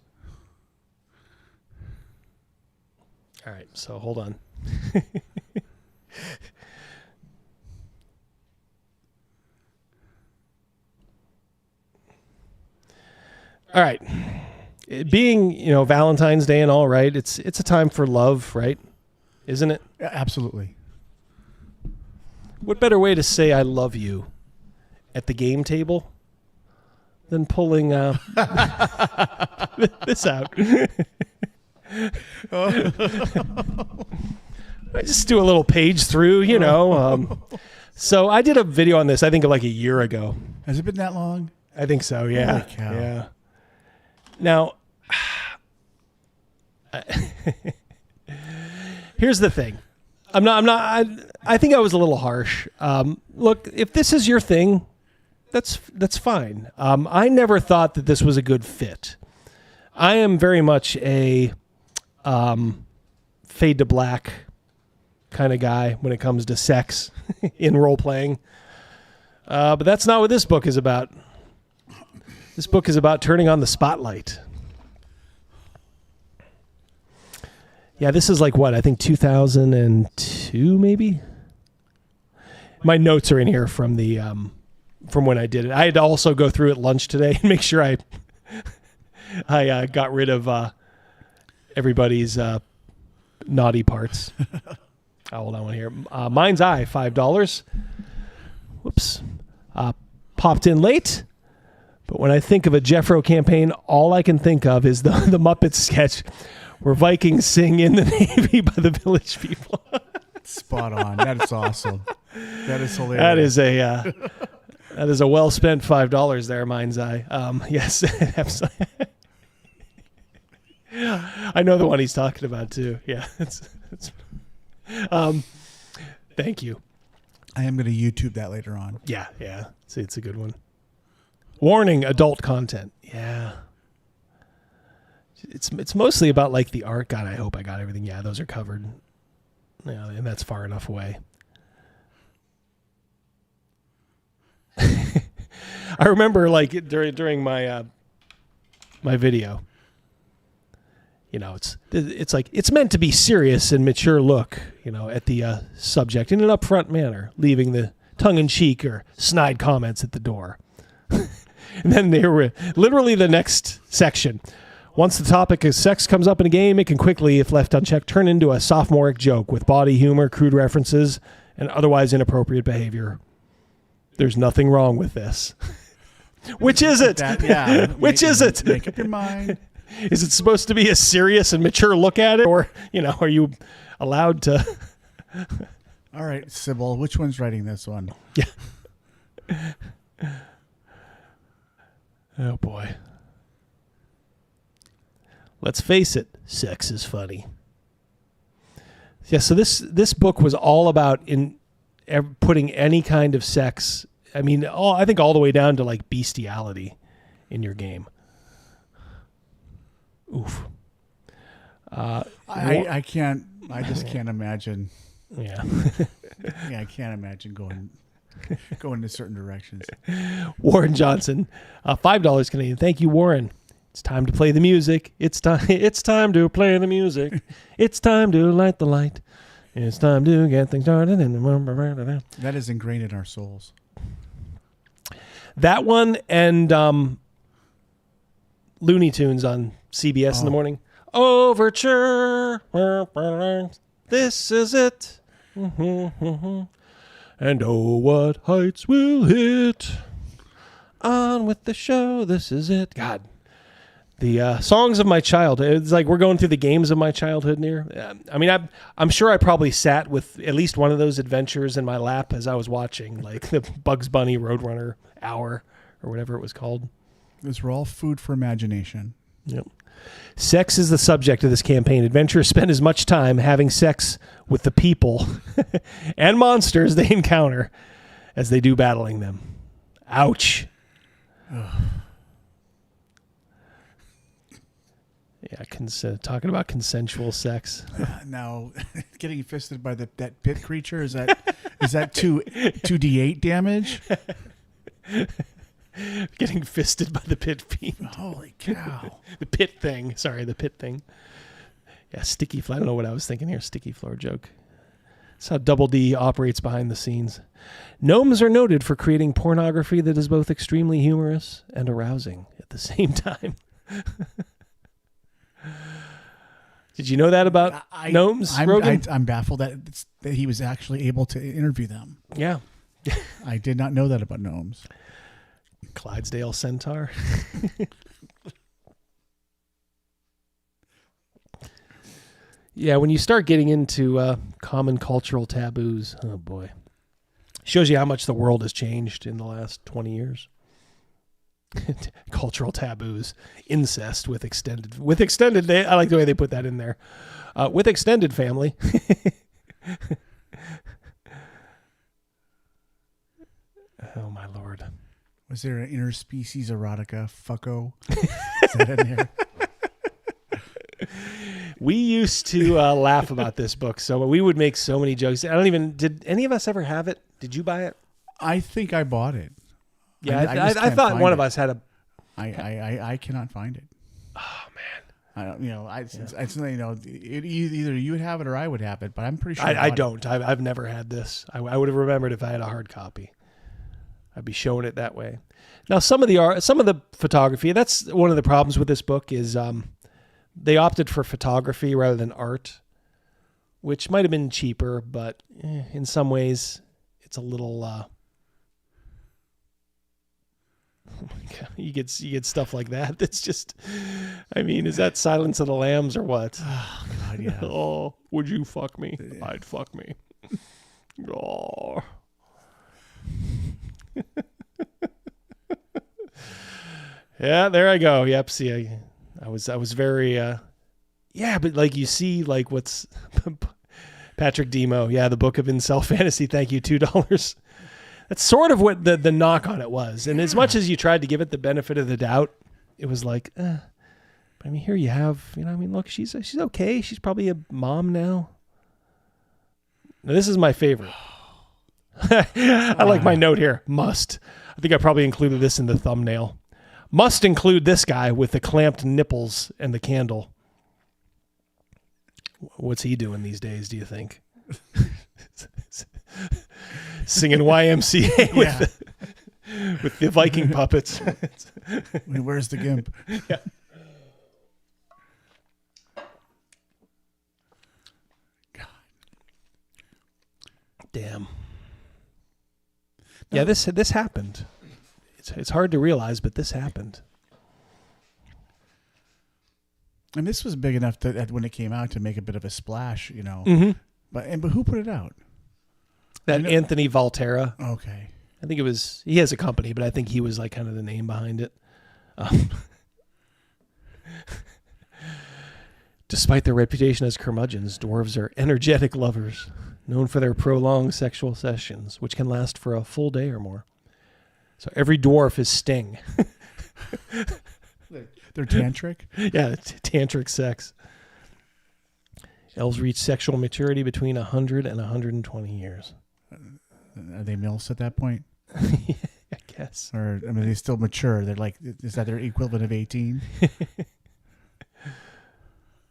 All right, so hold on. All right. It being, Valentine's Day and all, right? It's a time for love, right? Isn't it? Yeah, absolutely. What better way to say I love you at the game table than pulling this out? I just do a little page through, So I did a video on this, I think like a year ago. Has it been that long? I think so, yeah. Holy cow. Yeah. Now, here's the thing. I think I was a little harsh. Look, if this is your thing, that's fine. I never thought that this was a good fit. I am very much a fade to black kind of guy when it comes to sex in role playing. But that's not what this book is about. This book is about turning on the spotlight. Yeah, this is like what? I think 2002, maybe. My notes are in here from the from when I did it. I had to also go through at lunch today and make sure I got rid of everybody's naughty parts. Hold on one here. Mind's Eye, $5. Whoops. popped in late, but when I think of a Jeffro campaign, all I can think of is the Muppet sketch where Vikings sing "In the Navy" by the Village People. Spot on. That is awesome. That is hilarious. That is a well spent $5 there, mind's eye. Yes, absolutely. I know the one he's talking about too. Yeah, thank you. I am going to YouTube that later on. Yeah. See, it's a good one. Warning: adult content. Yeah. It's mostly about like the art. God, I hope I got everything. Yeah, those are covered. Yeah, and that's far enough away. I remember like during my my video. You know, it's like it's meant to be serious and mature look, you know, at the subject in an upfront manner, leaving the tongue-in-cheek or snide comments at the door. And then there were literally the next section. Once the topic of sex comes up in a game, it can quickly, if left unchecked, turn into a sophomoric joke with body humor, crude references, and otherwise inappropriate behavior. There's nothing wrong with this. Which is it? Which is it? Make up your mind. Is it supposed to be a serious and mature look at it? Or, you know, are you allowed to? All right, Sybil, which one's writing this one? Yeah. Oh, boy. Let's face it, sex is funny. Yeah, so this book was all about putting any kind of sex, I mean, I think all the way down to like bestiality in your game. Oof. I just can't imagine. Yeah. Yeah, I can't imagine going in certain directions. Warren Johnson, $5 Canadian. Thank you, Warren. It's time to play the music. It's time to play the music. It's time to light the light. It's time to get things started. That is ingrained in our souls. That one and Looney Tunes on CBS in the morning. Overture. This is it. And oh, what heights we'll hit. On with the show. This is it. God. The songs of my childhood. It's like we're going through the games of my childhood here. I mean, I'm sure I probably sat with at least one of those adventures in my lap as I was watching, like the Bugs Bunny Roadrunner Hour or whatever it was called. Those were all food for imagination. Yep. Sex is the subject of this campaign. Adventurers spend as much time having sex with the people and monsters they encounter as they do battling them. Ouch. Yeah, talking about consensual sex. Now, getting fisted by that pit creature, is that 2d8 damage? Getting fisted by the pit fiend. Holy cow. The pit thing. Sorry, the pit thing. Yeah, sticky floor. I don't know what I was thinking here. Sticky floor joke. That's how Double D operates behind the scenes. Gnomes are noted for creating pornography that is both extremely humorous and arousing at the same time. Did you know that about gnomes, Rogan? I'm baffled that he was actually able to interview them. Yeah. I did not know that about gnomes. Clydesdale centaur. Yeah, when you start getting into common cultural taboos, oh boy. Shows you how much the world has changed in the last 20 years. Cultural taboos, incest with extended. I like the way they put that in there. With extended family. Oh my Lord! Was there an interspecies erotica fucko? Is that in there? We used to laugh about this book, so we would make so many jokes. Did any of us ever have it? Did you buy it? I think I bought it. Yeah, I thought one of us had a. I cannot find it. Oh man! I don't. Either you would have it or I would have it, but I'm pretty sure I don't. I've never had this. I would have remembered if I had a hard copy. I'd be showing it that way. Now, some of the photography. That's one of the problems with this book is they opted for photography rather than art, which might have been cheaper, but in some ways, it's a little. You get stuff like that. That's just, I mean, is that Silence of the Lambs or what? Oh, God, yeah. Oh, would you fuck me? I'd fuck me. Oh. Yeah, there I go. Yep. See, I was very, yeah, but like you see, like what's Patrick Demo? Yeah, the Book of Incel Fantasy. Thank you, $2. That's sort of what the knock on it was. And as much as you tried to give it the benefit of the doubt, it was like, but I mean, here you have, you know, I mean, look, she's okay. She's probably a mom now. Now, this is my favorite. I like my note here. Must. I think I probably included this in the thumbnail. Must include this guy with the clamped nipples and the candle. What's he doing these days, do you think? Singing YMCA with the Viking puppets. Where's the gimp? Yeah. God. Damn. Yeah, this happened. It's hard to realize, but this happened. And this was big enough that when it came out to make a bit of a splash, you know. Mm-hmm. But who put it out? That Anthony Valterra. Okay. I think he has a company, but I think he was like kind of the name behind it. Despite their reputation as curmudgeons, dwarves are energetic lovers, known for their prolonged sexual sessions, which can last for a full day or more. So every dwarf is Sting. They're tantric? Yeah, tantric sex. Elves reach sexual maturity between 100 and 120 years. Are they MILFs at that point? I guess. Or, I mean, they still mature. They're like, is that their equivalent of 18?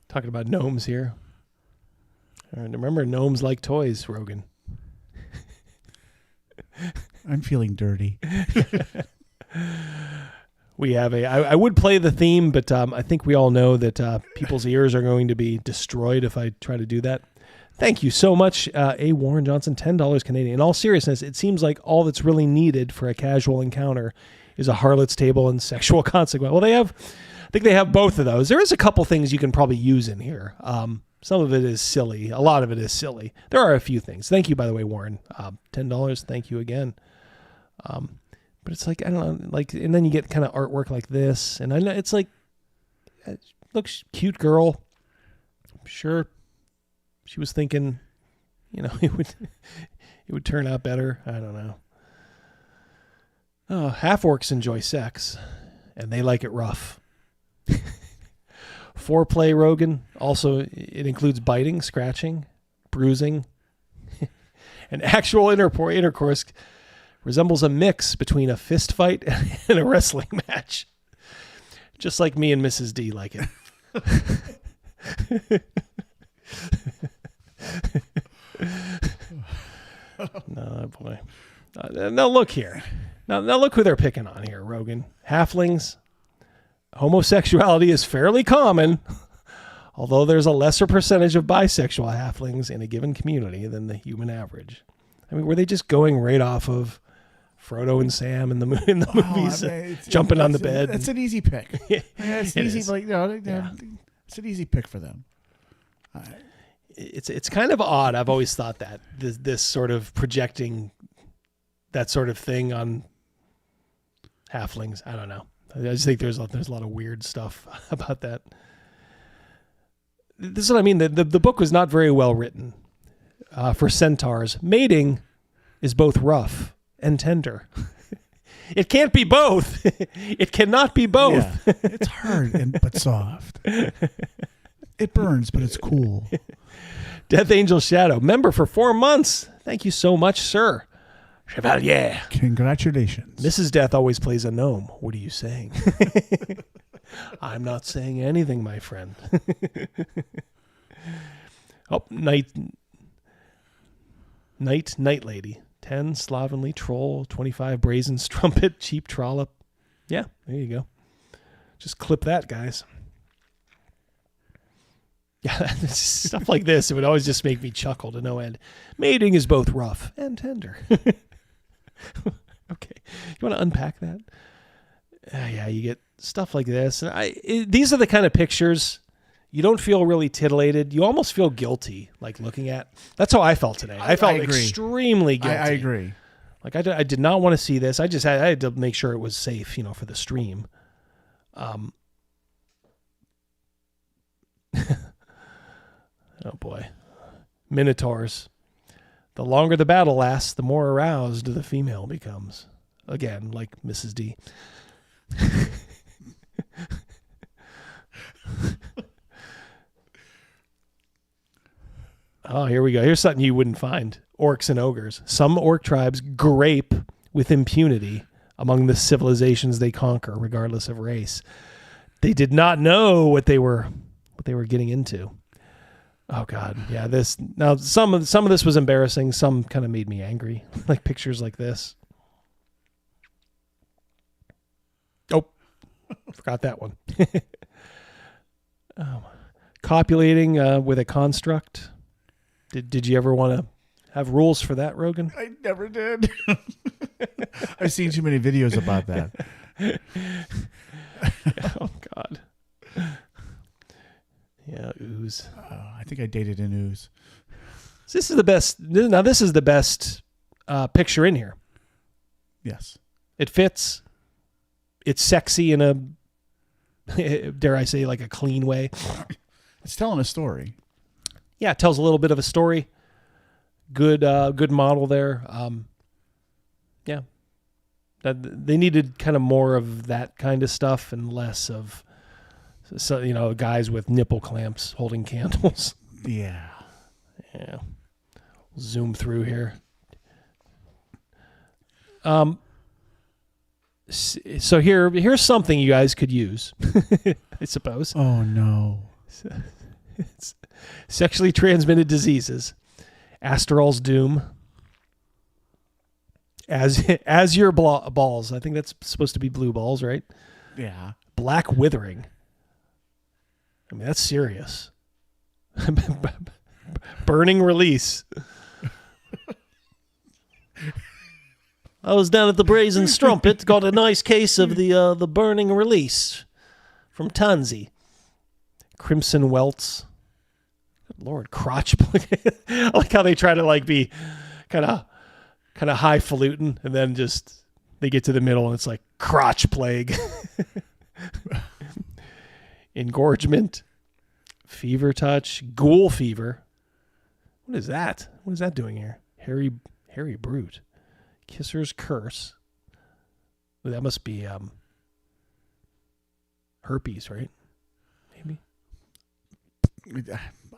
Talking about gnomes here. Remember, gnomes like toys, Rogan. I'm feeling dirty. We have I would play the theme, but I think we all know that people's ears are going to be destroyed if I try to do that. Thank you so much, A. Warren Johnson, $10 Canadian. In all seriousness, it seems like all that's really needed for a casual encounter is a harlot's table and sexual consequence. Well, I think they have both of those. There is a couple things you can probably use in here. Some of it is silly. A lot of it is silly. There are a few things. Thank you, by the way, Warren. $10. Thank you again. But it's like, I don't know, like, and then you get kind of artwork like this, and I know it's like, looks cute girl. I'm sure she was thinking, you know, it would turn out better. I don't know. Oh, half-orcs enjoy sex, and they like it rough. Foreplay, Rogan. Also, it includes biting, scratching, bruising, and actual intercourse. Resembles a mix between a fist fight and a wrestling match. Just like me and Mrs. D like it. No, boy. Now look here. Now look who they're picking on here, Rogan. Halflings. Homosexuality is fairly common, although there's a lesser percentage of bisexual halflings in a given community than the human average. I mean, were they just going right off of Frodo and Sam in the movies, jumping on the bed? That's an easy pick. It's easy. Is. Like, it's an easy pick for them. It's kind of odd. I've always thought that this sort of projecting that sort of thing on halflings. I don't know. I just think there's a lot of weird stuff about that. This is what I mean. The book was not very well written. For centaurs, mating is both rough and tender. It can't be both. It cannot be both. Yeah. It's hard but soft. It burns, but it's cool. Death Angel Shadow, member for 4 months. Thank you so much, sir. Chevalier. Congratulations. Mrs. Death always plays a gnome. What are you saying? I'm not saying anything, my friend. Oh, Night Lady. 10 Slovenly Troll, 25 Brazen Strumpet, Cheap Trollop. Yeah, there you go. Just clip that, guys. Yeah, stuff like this, it would always just make me chuckle to no end. Mating is both rough and tender. Okay. You want to unpack that? yeah, you get stuff like this. And these are the kind of pictures you don't feel really titillated. You almost feel guilty, like looking at. That's how I felt today. I felt extremely guilty. I agree. Like I did not want to see this. I had to make sure it was safe, for the stream. Oh boy, Minotaurs. The longer the battle lasts, the more aroused the female becomes. Again, like Mrs. D. Oh, here we go. Here's something you wouldn't find. Orcs and ogres. Some orc tribes grape with impunity among the civilizations they conquer, regardless of race. They did not know what they were getting into. Oh God, yeah. Some of this was embarrassing. Some kind of made me angry, like pictures like this. Oh, forgot that one. Copulating with a construct. Did you ever want to have rules for that, Rogan? I never did. I've seen too many videos about that. Oh God. Yeah, ooze. I think I dated an ooze. This is the best. Now this is the best picture in here. Yes. It fits. It's sexy in a, dare I say, like a clean way. It's telling a story. Yeah, it tells a little bit of a story. Good model there. Yeah. They needed kind of more of that kind of stuff and less of, guys with nipple clamps holding candles. Yeah. Yeah. Zoom through here. So here's something you guys could use, I suppose. Oh no. It's sexually transmitted diseases. Astral's Doom. As your balls. I think that's supposed to be blue balls, right? Yeah. Black Withering. I mean, that's serious. Burning Release. I was down at the Brazen Strumpet, got a nice case of the Burning Release from Tanzi. Crimson Welts. Good Lord, crotch. I like how they try to be kind of highfalutin, and then just they get to the middle and it's like crotch plague. Engorgement. Fever Touch. Ghoul Fever. What is that? What is that doing here? Hairy Brute. Kisser's Curse. Well, that must be herpes, right? Maybe.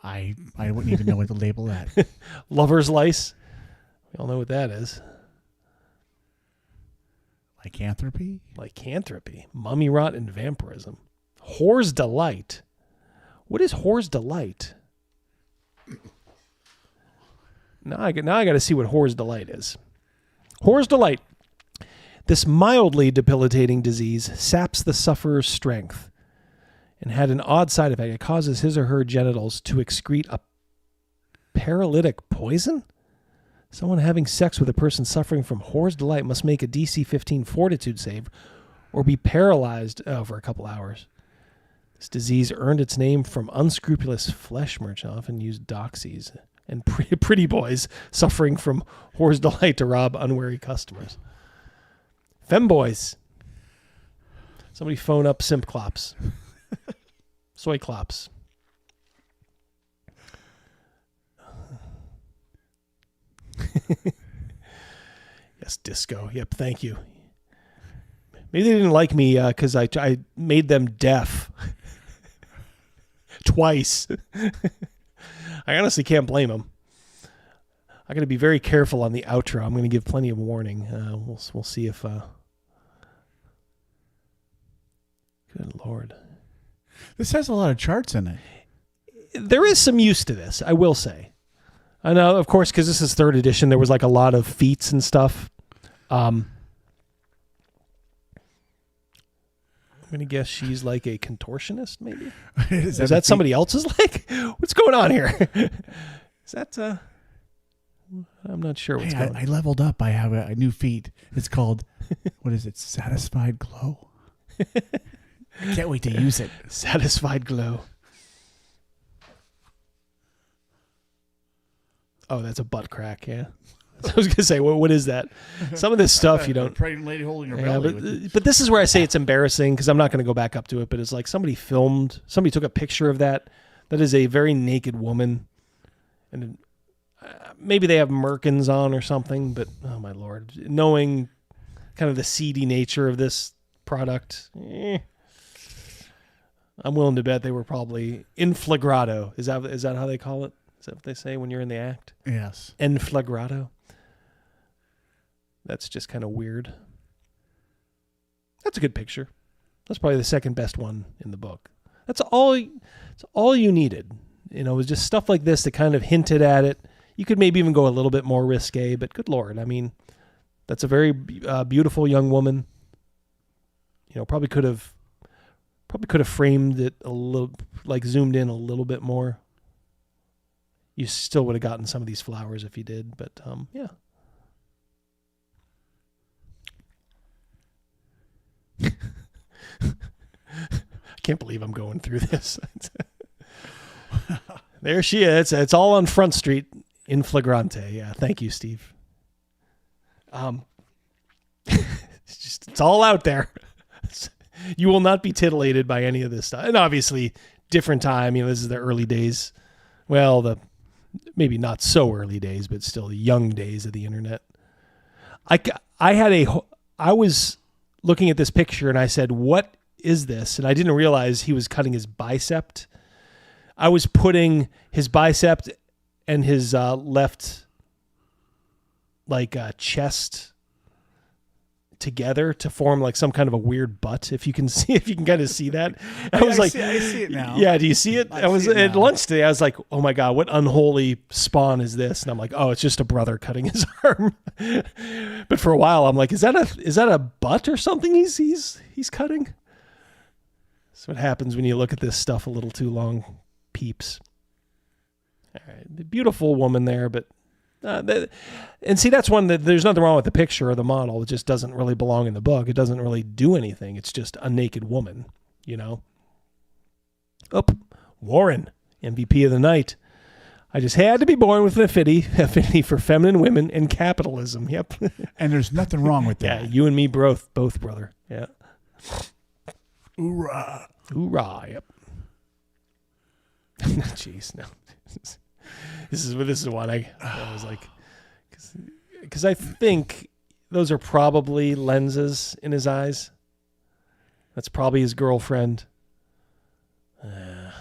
I wouldn't even know what to label that. Lover's Lice. We all know what that is. Lycanthropy? Mummy Rot and Vampirism. Whore's Delight. What is Whore's Delight? Now I got to see what Whore's Delight is. Whore's Delight. This mildly debilitating disease saps the sufferer's strength and had an odd side effect. It causes his or her genitals to excrete a paralytic poison? Someone having sex with a person suffering from Whore's Delight must make a DC 15 fortitude save or be paralyzed for a couple hours. This disease earned its name from unscrupulous flesh merchants, often used doxies, and pretty boys suffering from Whore's Delight to rob unwary customers. Femboys. Somebody phone up Simp Clops. Soy Clops. Yes, disco. Yep, thank you. Maybe they didn't like me because I made them deaf. Twice. I honestly can't blame them. I got to be very careful on the outro. I'm going to give plenty of warning. We'll see if. Good Lord. This has a lot of charts in it. There is some use to this, I will say. I know, of course, because this is 3rd edition. There was a lot of feats and stuff. I'm going to guess she's like a contortionist, maybe? Is that somebody else's leg? What's going on here? Is that... I'm not sure what's going on. I leveled up. I have a new feat. It's called, what is it, Satisfied Glow? I can't wait to use it. Satisfied glow. Oh, that's a butt crack, yeah. I was going to say, what is that? Some of this stuff you don't... A pregnant lady holding her belly. But this is where I say it's embarrassing, because I'm not going to go back up to it, but it's like somebody took a picture of that. That is a very naked woman. And maybe they have merkins on or something, but oh my Lord. Knowing kind of the seedy nature of this product, I'm willing to bet they were probably in flagrato. Is that how they call it? Is that what they say when you're in the act? Yes. En flagrato. That's just kind of weird. That's a good picture. That's probably the second best one in the book. That's all you needed. You know, it was just stuff like this that kind of hinted at it. You could maybe even go a little bit more risque, but good Lord, I mean, that's a very beautiful young woman. You know, probably could have framed it a little, like zoomed in a little bit more. You still would have gotten some of these flowers if you did, but yeah. I can't believe I'm going through this. There she is. It's all on Front Street in flagrante. Yeah, thank you, Steve. It's all out there. You will not be titillated by any of this stuff. And obviously, different time. You know, this is the early days. Well, maybe not so early days, but still the young days of the internet. I was looking at this picture and I said, "What is this?" And I didn't realize he was cutting his bicep. I was putting his bicep and his left chest together to form like some kind of a weird butt. If you can kind of see that. I see it now. Yeah, do you see it? I was at lunch today. I was like, oh my God, what unholy spawn is this? And I'm like, oh, it's just a brother cutting his arm. But for a while I'm like, is that a butt or something he's cutting? That's what happens when you look at this stuff a little too long, peeps. All right, the beautiful woman there, but and see, that's one that there's nothing wrong with the picture or the model. It just doesn't really belong in the book. It doesn't really do anything. It's just a naked woman, you know. Oh, Warren, MVP of the night. I just had to be born with an affinity for feminine women and capitalism. Yep. And there's nothing wrong with that. Yeah, you and me both, brother. Yeah. Hoorah. Hoorah. Yep. Jeez, no. This is one I was like, because I think those are probably lenses in his eyes. That's probably his girlfriend. I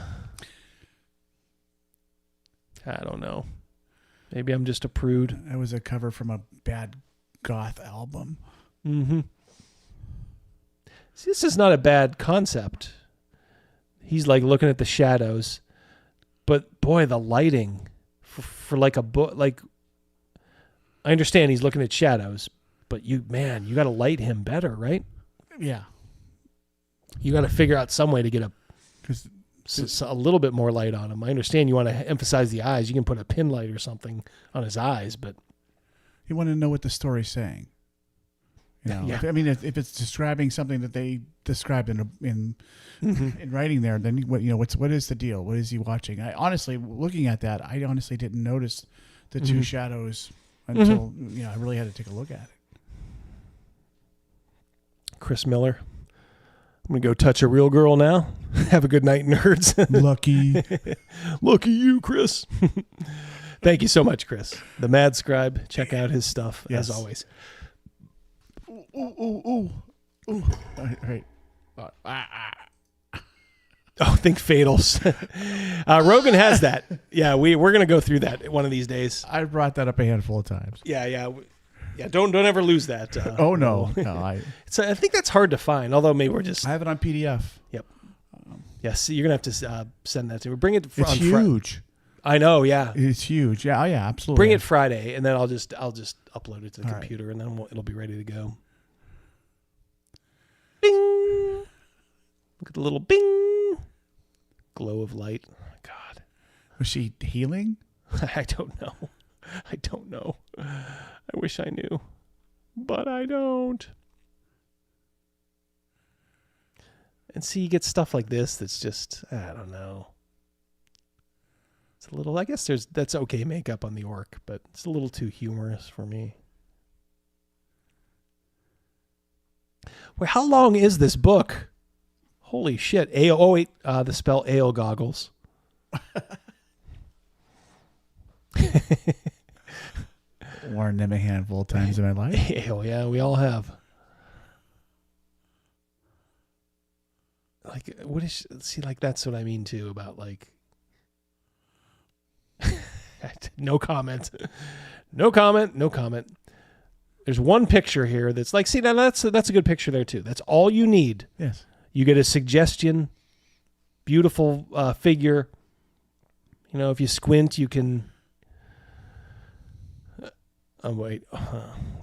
don't know. Maybe I'm just a prude. That was a cover from a bad goth album. Mm-hmm. See, this is not a bad concept. He's like looking at the shadows. But boy, the lighting for like a book, like I understand he's looking at shadows, but you got to light him better, right? Yeah. You got to figure out some way to get a little bit more light on him. I understand you want to emphasize the eyes. You can put a pin light or something on his eyes, but you want to know what the story's saying. You know, yeah. if it's describing something that they described in writing there, then what is the deal? What is he watching? I honestly, looking at that, I honestly didn't notice the two shadows until I really had to take a look at it. Chris Miller. I'm gonna go touch a real girl now. Have a good night, nerds. Lucky you, Chris. Thank you so much, Chris. The Mad Scribe. Check out his stuff as always. Ooh. All right. Oh, think fatals. Rogan has that. Yeah, we're going to go through that one of these days. I brought that up a handful of times. Yeah. Don't ever lose that. Oh, no. I think that's hard to find, although maybe we're just... I have it on PDF. Yep. Yes, you're going to have to send that to me. Bring it It's huge. I know, yeah. It's huge. Yeah, absolutely. Bring it Friday, and then I'll just upload it to the computer, and then it'll be ready to go. Bing! Look at the little bing! Glow of light. Oh, God. Was she healing? I don't know. I wish I knew, but I don't. And see, you get stuff like this that's just, I don't know. It's a little, I guess that's okay makeup on the orc, but it's a little too humorous for me. Wait, how long is this book? Holy shit. The spell ale goggles. Worn them a handful of times in my life. Ale, yeah, we all have. Like, what is, see, like, that's what I mean too about, like, no comment. No comment. No comment. There's one picture here that's like, see, now that's a good picture there too. That's all you need. Yes. You get a suggestion, beautiful figure. You know, if you squint, you can.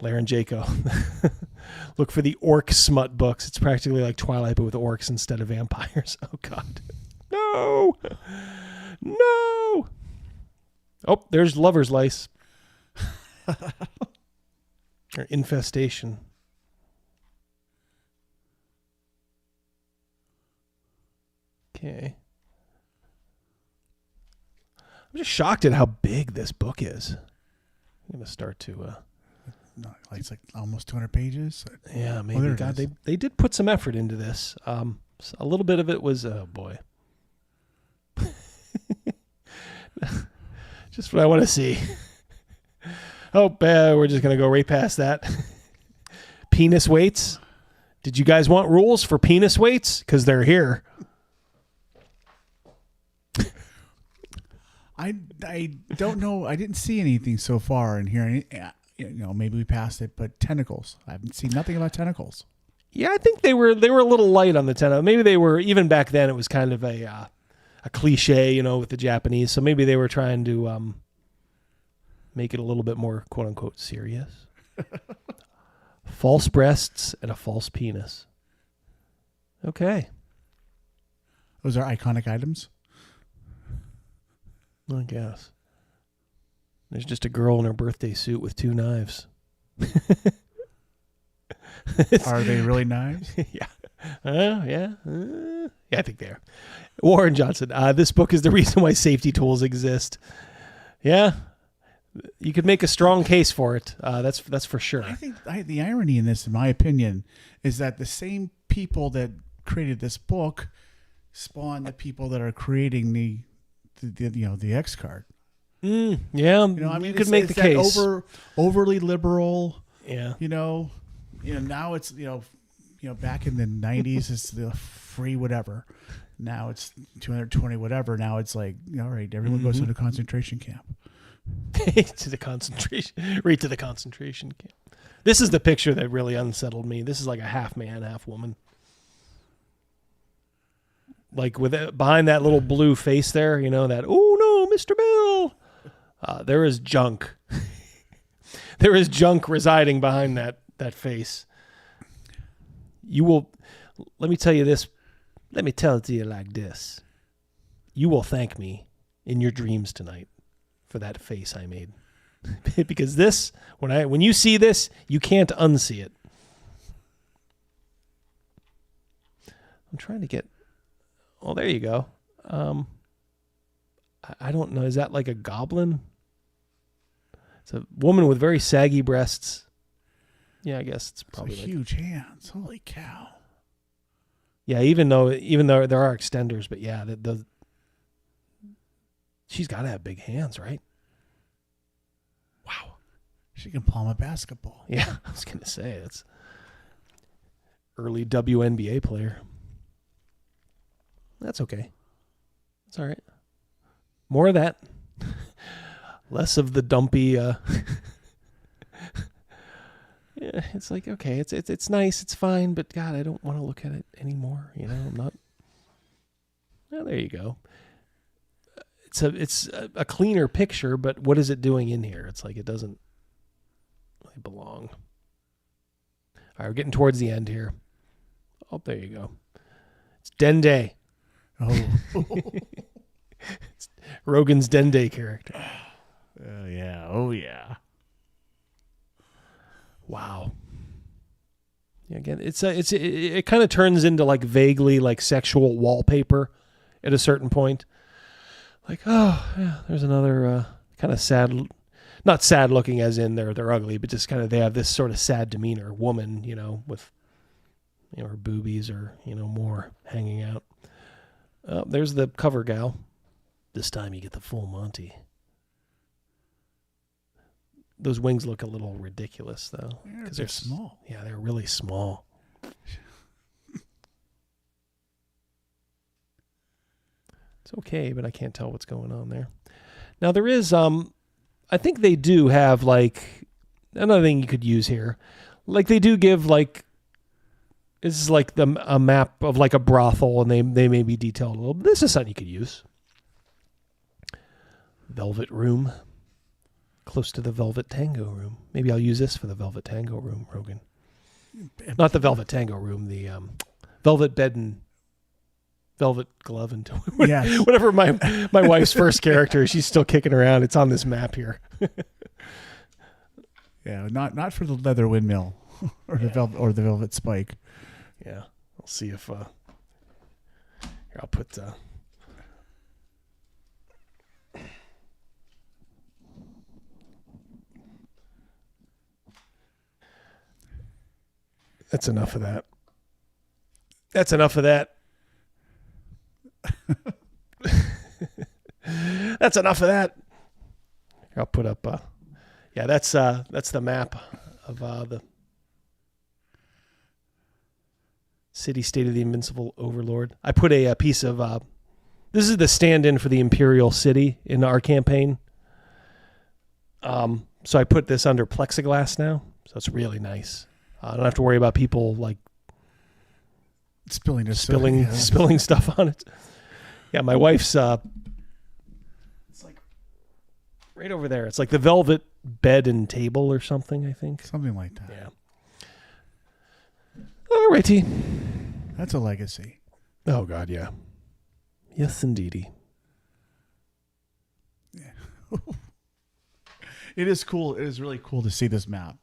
Larynjaco. Look for the orc smut books. It's practically like Twilight, but with orcs instead of vampires. Oh God, no, no. Oh, there's lover's lice. Or infestation. Okay. I'm just shocked at how big this book is. I'm going to start to... No, like it's like almost 200 pages. Yeah, maybe. Oh, God, they did put some effort into this. A little bit of it was... Oh, boy. Just what I want to see. Oh, we're just going to go right past that. Penis weights. Did you guys want rules for penis weights? Because they're here. I don't know. I didn't see anything so far in here. You know, maybe we passed it, but tentacles. I haven't seen nothing about tentacles. Yeah, I think they were a little light on the tentacle. Maybe they were, even back then, it was kind of a cliche, you know, with the Japanese. So maybe they were trying to make it a little bit more, quote unquote, serious. False breasts and a false penis. Okay. Those are iconic items? I guess. There's just a girl in her birthday suit with 2 knives. Are they really knives? Yeah. Yeah, I think they are. Warren Johnson. This book is the reason why safety tools exist. Yeah. You could make a strong case for it. That's for sure. I think the irony in this, in my opinion, is that the same people that created this book spawn the people that are creating the X card. Yeah, you know, I mean, you could make the case. Overly liberal. Yeah. You know, now it's back in the 90s it's the free whatever. Now it's 220 whatever. Now it's like, all right, everyone goes to the concentration camp. To the concentration camp. This is the picture that really unsettled me. This is like a half man, half woman. Like behind that little blue face there, you know, that, oh no, Mr. Bill. There is junk. There is junk residing behind that face. Let me tell you this. Let me tell it to you like this. You will thank me in your dreams tonight for that face I made. Because this, when you see this, you can't unsee it. I'm trying to get... Oh, there you go. I don't know. Is that like a goblin? It's a woman with very saggy breasts. Yeah, I guess it's probably huge hands. Holy cow! Yeah, even though there are extenders, but yeah, she's got to have big hands, right? Wow, she can palm a basketball. Yeah, I was gonna say it's early WNBA player. That's okay. It's all right. More of that. Less of the dumpy. Yeah, it's like, okay, it's nice, it's fine, but God, I don't want to look at it anymore. You know, I'm not. Well, there you go. It's a cleaner picture, but what is it doing in here? It's like it doesn't really belong. All right, we're getting towards the end here. Oh, there you go. It's Dende. Oh. It's Rogan's Dende character. Yeah. Oh, yeah. Wow. Again, it kind of turns into like vaguely like sexual wallpaper at a certain point. Like, oh yeah, there's another kind of sad, not sad looking as in they're ugly, but just kind of they have this sort of sad demeanor. Woman, with her boobies or more hanging out. There's the cover gal. This time you get the full Monty. Those wings look a little ridiculous though, because they're small. Yeah, they're really small. It's okay, but I can't tell what's going on there. Now there is, I think they do have like another thing you could use here. Like they do give like, this is like a map of like a brothel, and they may be detailed a little. This is something you could use. Velvet room. Close to the Velvet Tango room. Maybe I'll use this for the Velvet Tango room, Rogan. Not the Velvet Tango room, the Velvet bed and Velvet glove and yes. Whatever my wife's first character, she's still kicking around. It's on this map here. Yeah, not for the leather windmill or the velvet spike. Yeah, I'll see if here I'll put. That's enough of that. That's enough of that. That's enough of that. Here, I'll put up. Yeah, that's the map of the city-state of the Invincible Overlord. I put a piece of. This is the stand-in for the Imperial City in our campaign. So I put this under plexiglass now, so it's really nice. I don't have to worry about people like spilling stuff on it. Yeah, my wife's it's like right over there. It's like the velvet bed and table or something, I think. Something like that. Yeah. All righty. That's a legacy. Oh God, yeah. Yes, indeedy. Yeah. It is cool. It is really cool to see this map.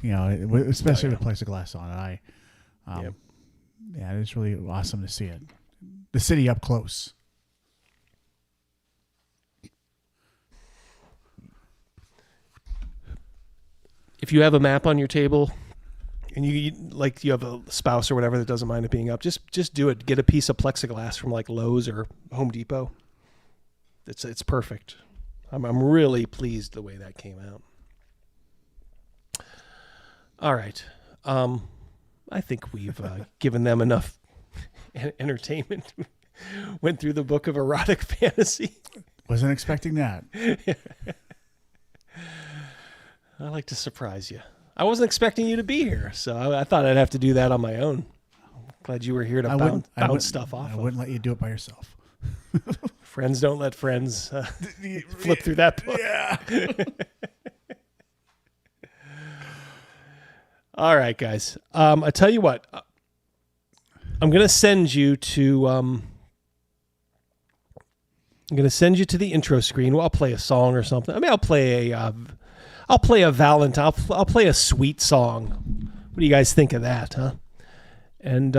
Especially with plexiglass on it. Yeah, it's really awesome to see it. The city up close. If you have a map on your table and you have a spouse or whatever that doesn't mind it being up, just do it. Get a piece of plexiglass from like Lowe's or Home Depot. It's perfect. I'm really pleased the way that came out. All right. I think we've given them enough entertainment. Went through the book of erotic fantasy. Wasn't expecting that. I like to surprise you. I wasn't expecting you to be here, so I thought I'd have to do that on my own. Glad you were here to bounce stuff off. I wouldn't let you do it by yourself. Friends don't let friends flip through that book. Yeah. All right, guys. I tell you what. I'm gonna send you to. I'm gonna send you to the intro screen. Well, I'll play a song or something. I mean, I'll play a Valentine. I'll play a sweet song. What do you guys think of that, huh? And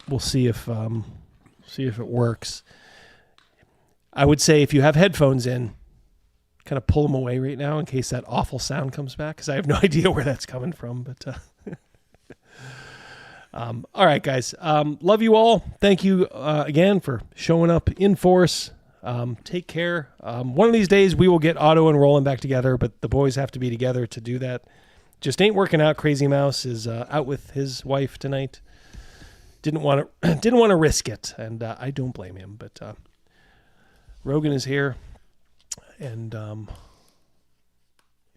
we'll see if it works. I would say if you have headphones in, kind of pull them away right now in case that awful sound comes back, because I have no idea where that's coming from. But all right, guys. Love you all. Thank you again for showing up in force. Take care. One of these days we will get Otto and Roland back together, but the boys have to be together to do that. Just ain't working out. Crazy Mouse is out with his wife tonight. Didn't want to risk it, and I don't blame him. But Rogan is here, and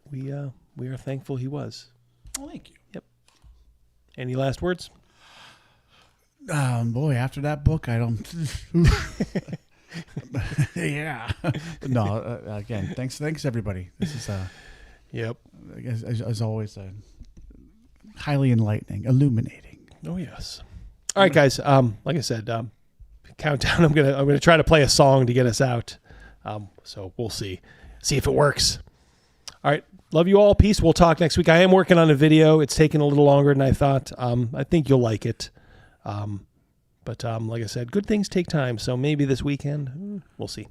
we are thankful he was. Well, thank you. Yep. Any last words? Boy, after that book, I don't. Yeah. No. Again, thanks everybody. This is yep. As always, highly enlightening, illuminating. Oh yes. All right, guys. Like I said, countdown. I'm gonna try to play a song to get us out. So we'll see if it works. All right. Love you all. Peace. We'll talk next week. I am working on a video. It's taking a little longer than I thought. I think you'll like it. But like I said, good things take time. So maybe this weekend, we'll see.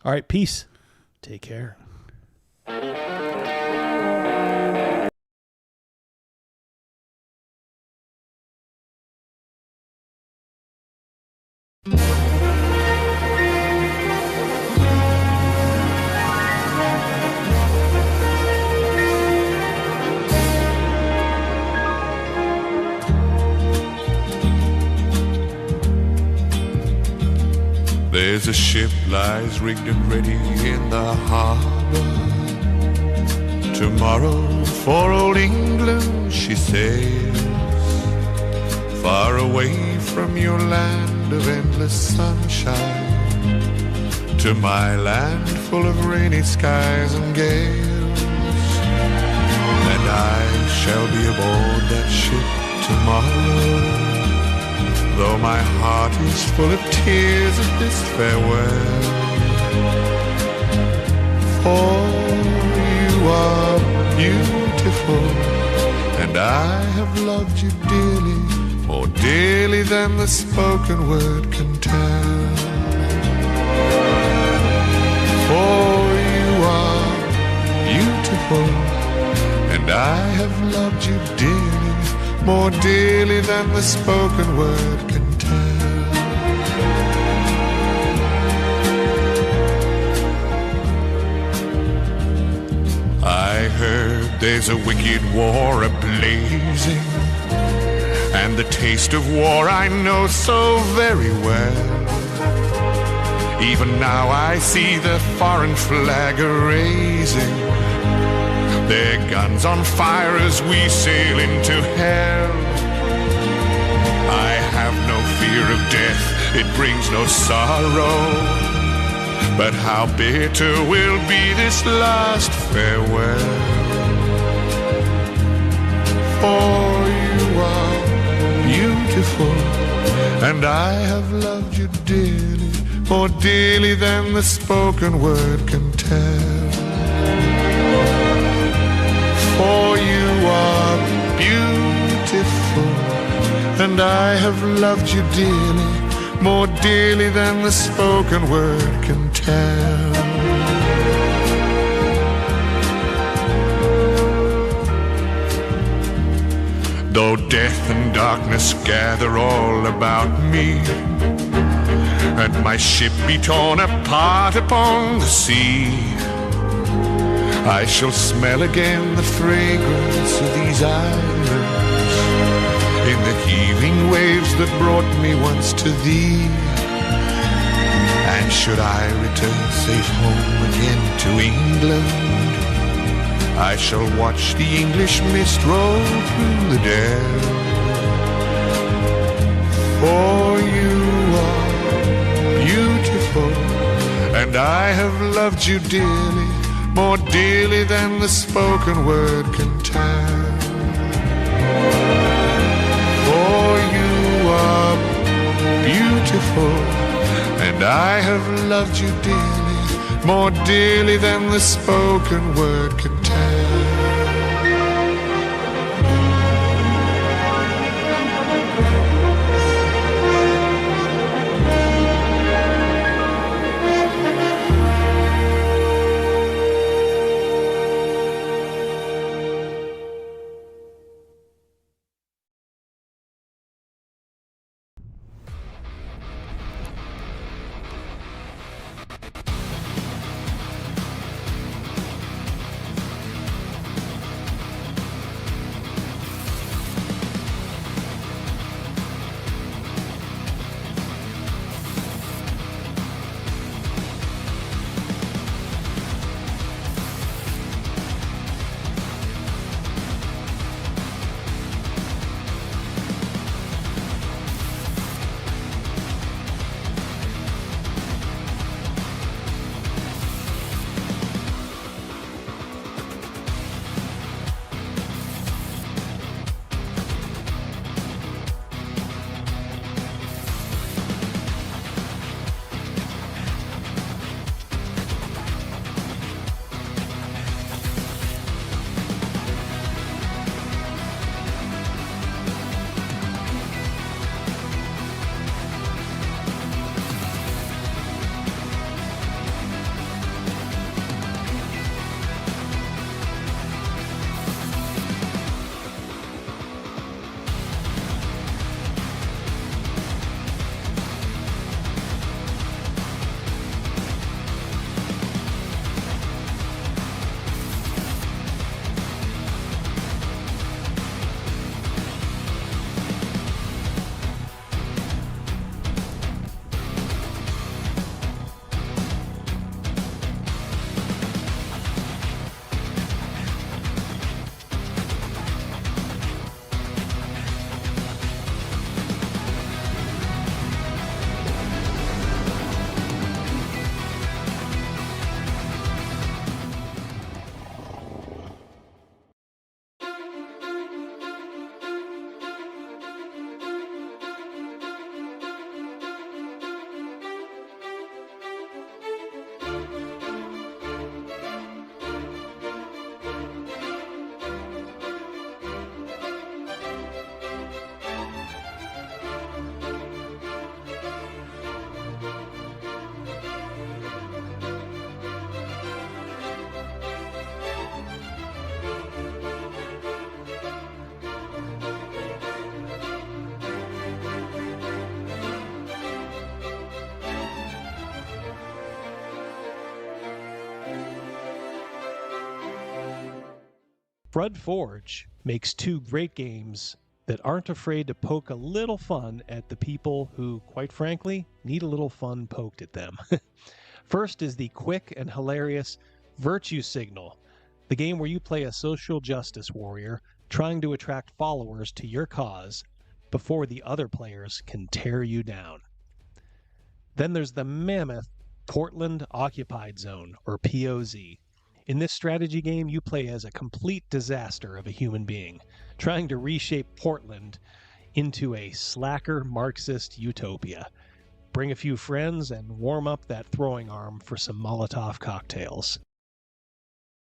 All right. Peace. Take care. There's a ship lies rigged and ready in the harbor. Tomorrow for old England she sails, far away from your land of endless sunshine, to my land full of rainy skies and gales. And I shall be aboard that ship tomorrow, though my heart is full of tears at this farewell. For you are beautiful, and I have loved you dearly, more dearly than the spoken word can tell. For you are beautiful, and I have loved you dearly, more dearly than the spoken word can tell. I heard there's a wicked war a-blazing, and the taste of war I know so very well. Even now I see the foreign flag a-raising, their guns on fire as we sail into hell. I have no fear of death, it brings no sorrow, but how bitter will be this last farewell. For you are beautiful, and I have loved you dearly, more dearly than the spoken word can tell. For you are beautiful, and I have loved you dearly, more dearly than the spoken word can tell. Though death and darkness gather all about me, and my ship be torn apart upon the sea, I shall smell again the fragrance of these islands, in the heaving waves that brought me once to thee. And should I return safe home again to England, I shall watch the English mist roll through the dell. For you are beautiful, and I have loved you dearly, more dearly than the spoken word can tell. For you are beautiful, and I have loved you dearly, more dearly than the spoken word can tell. Crud Forge makes two great games that aren't afraid to poke a little fun at the people who, quite frankly, need a little fun poked at them. First is the quick and hilarious Virtue Signal, the game where you play a social justice warrior trying to attract followers to your cause before the other players can tear you down. Then there's the mammoth Portland Occupied Zone, or POZ. In this strategy game, you play as a complete disaster of a human being, trying to reshape Portland into a slacker Marxist utopia. Bring a few friends and warm up that throwing arm for some Molotov cocktails.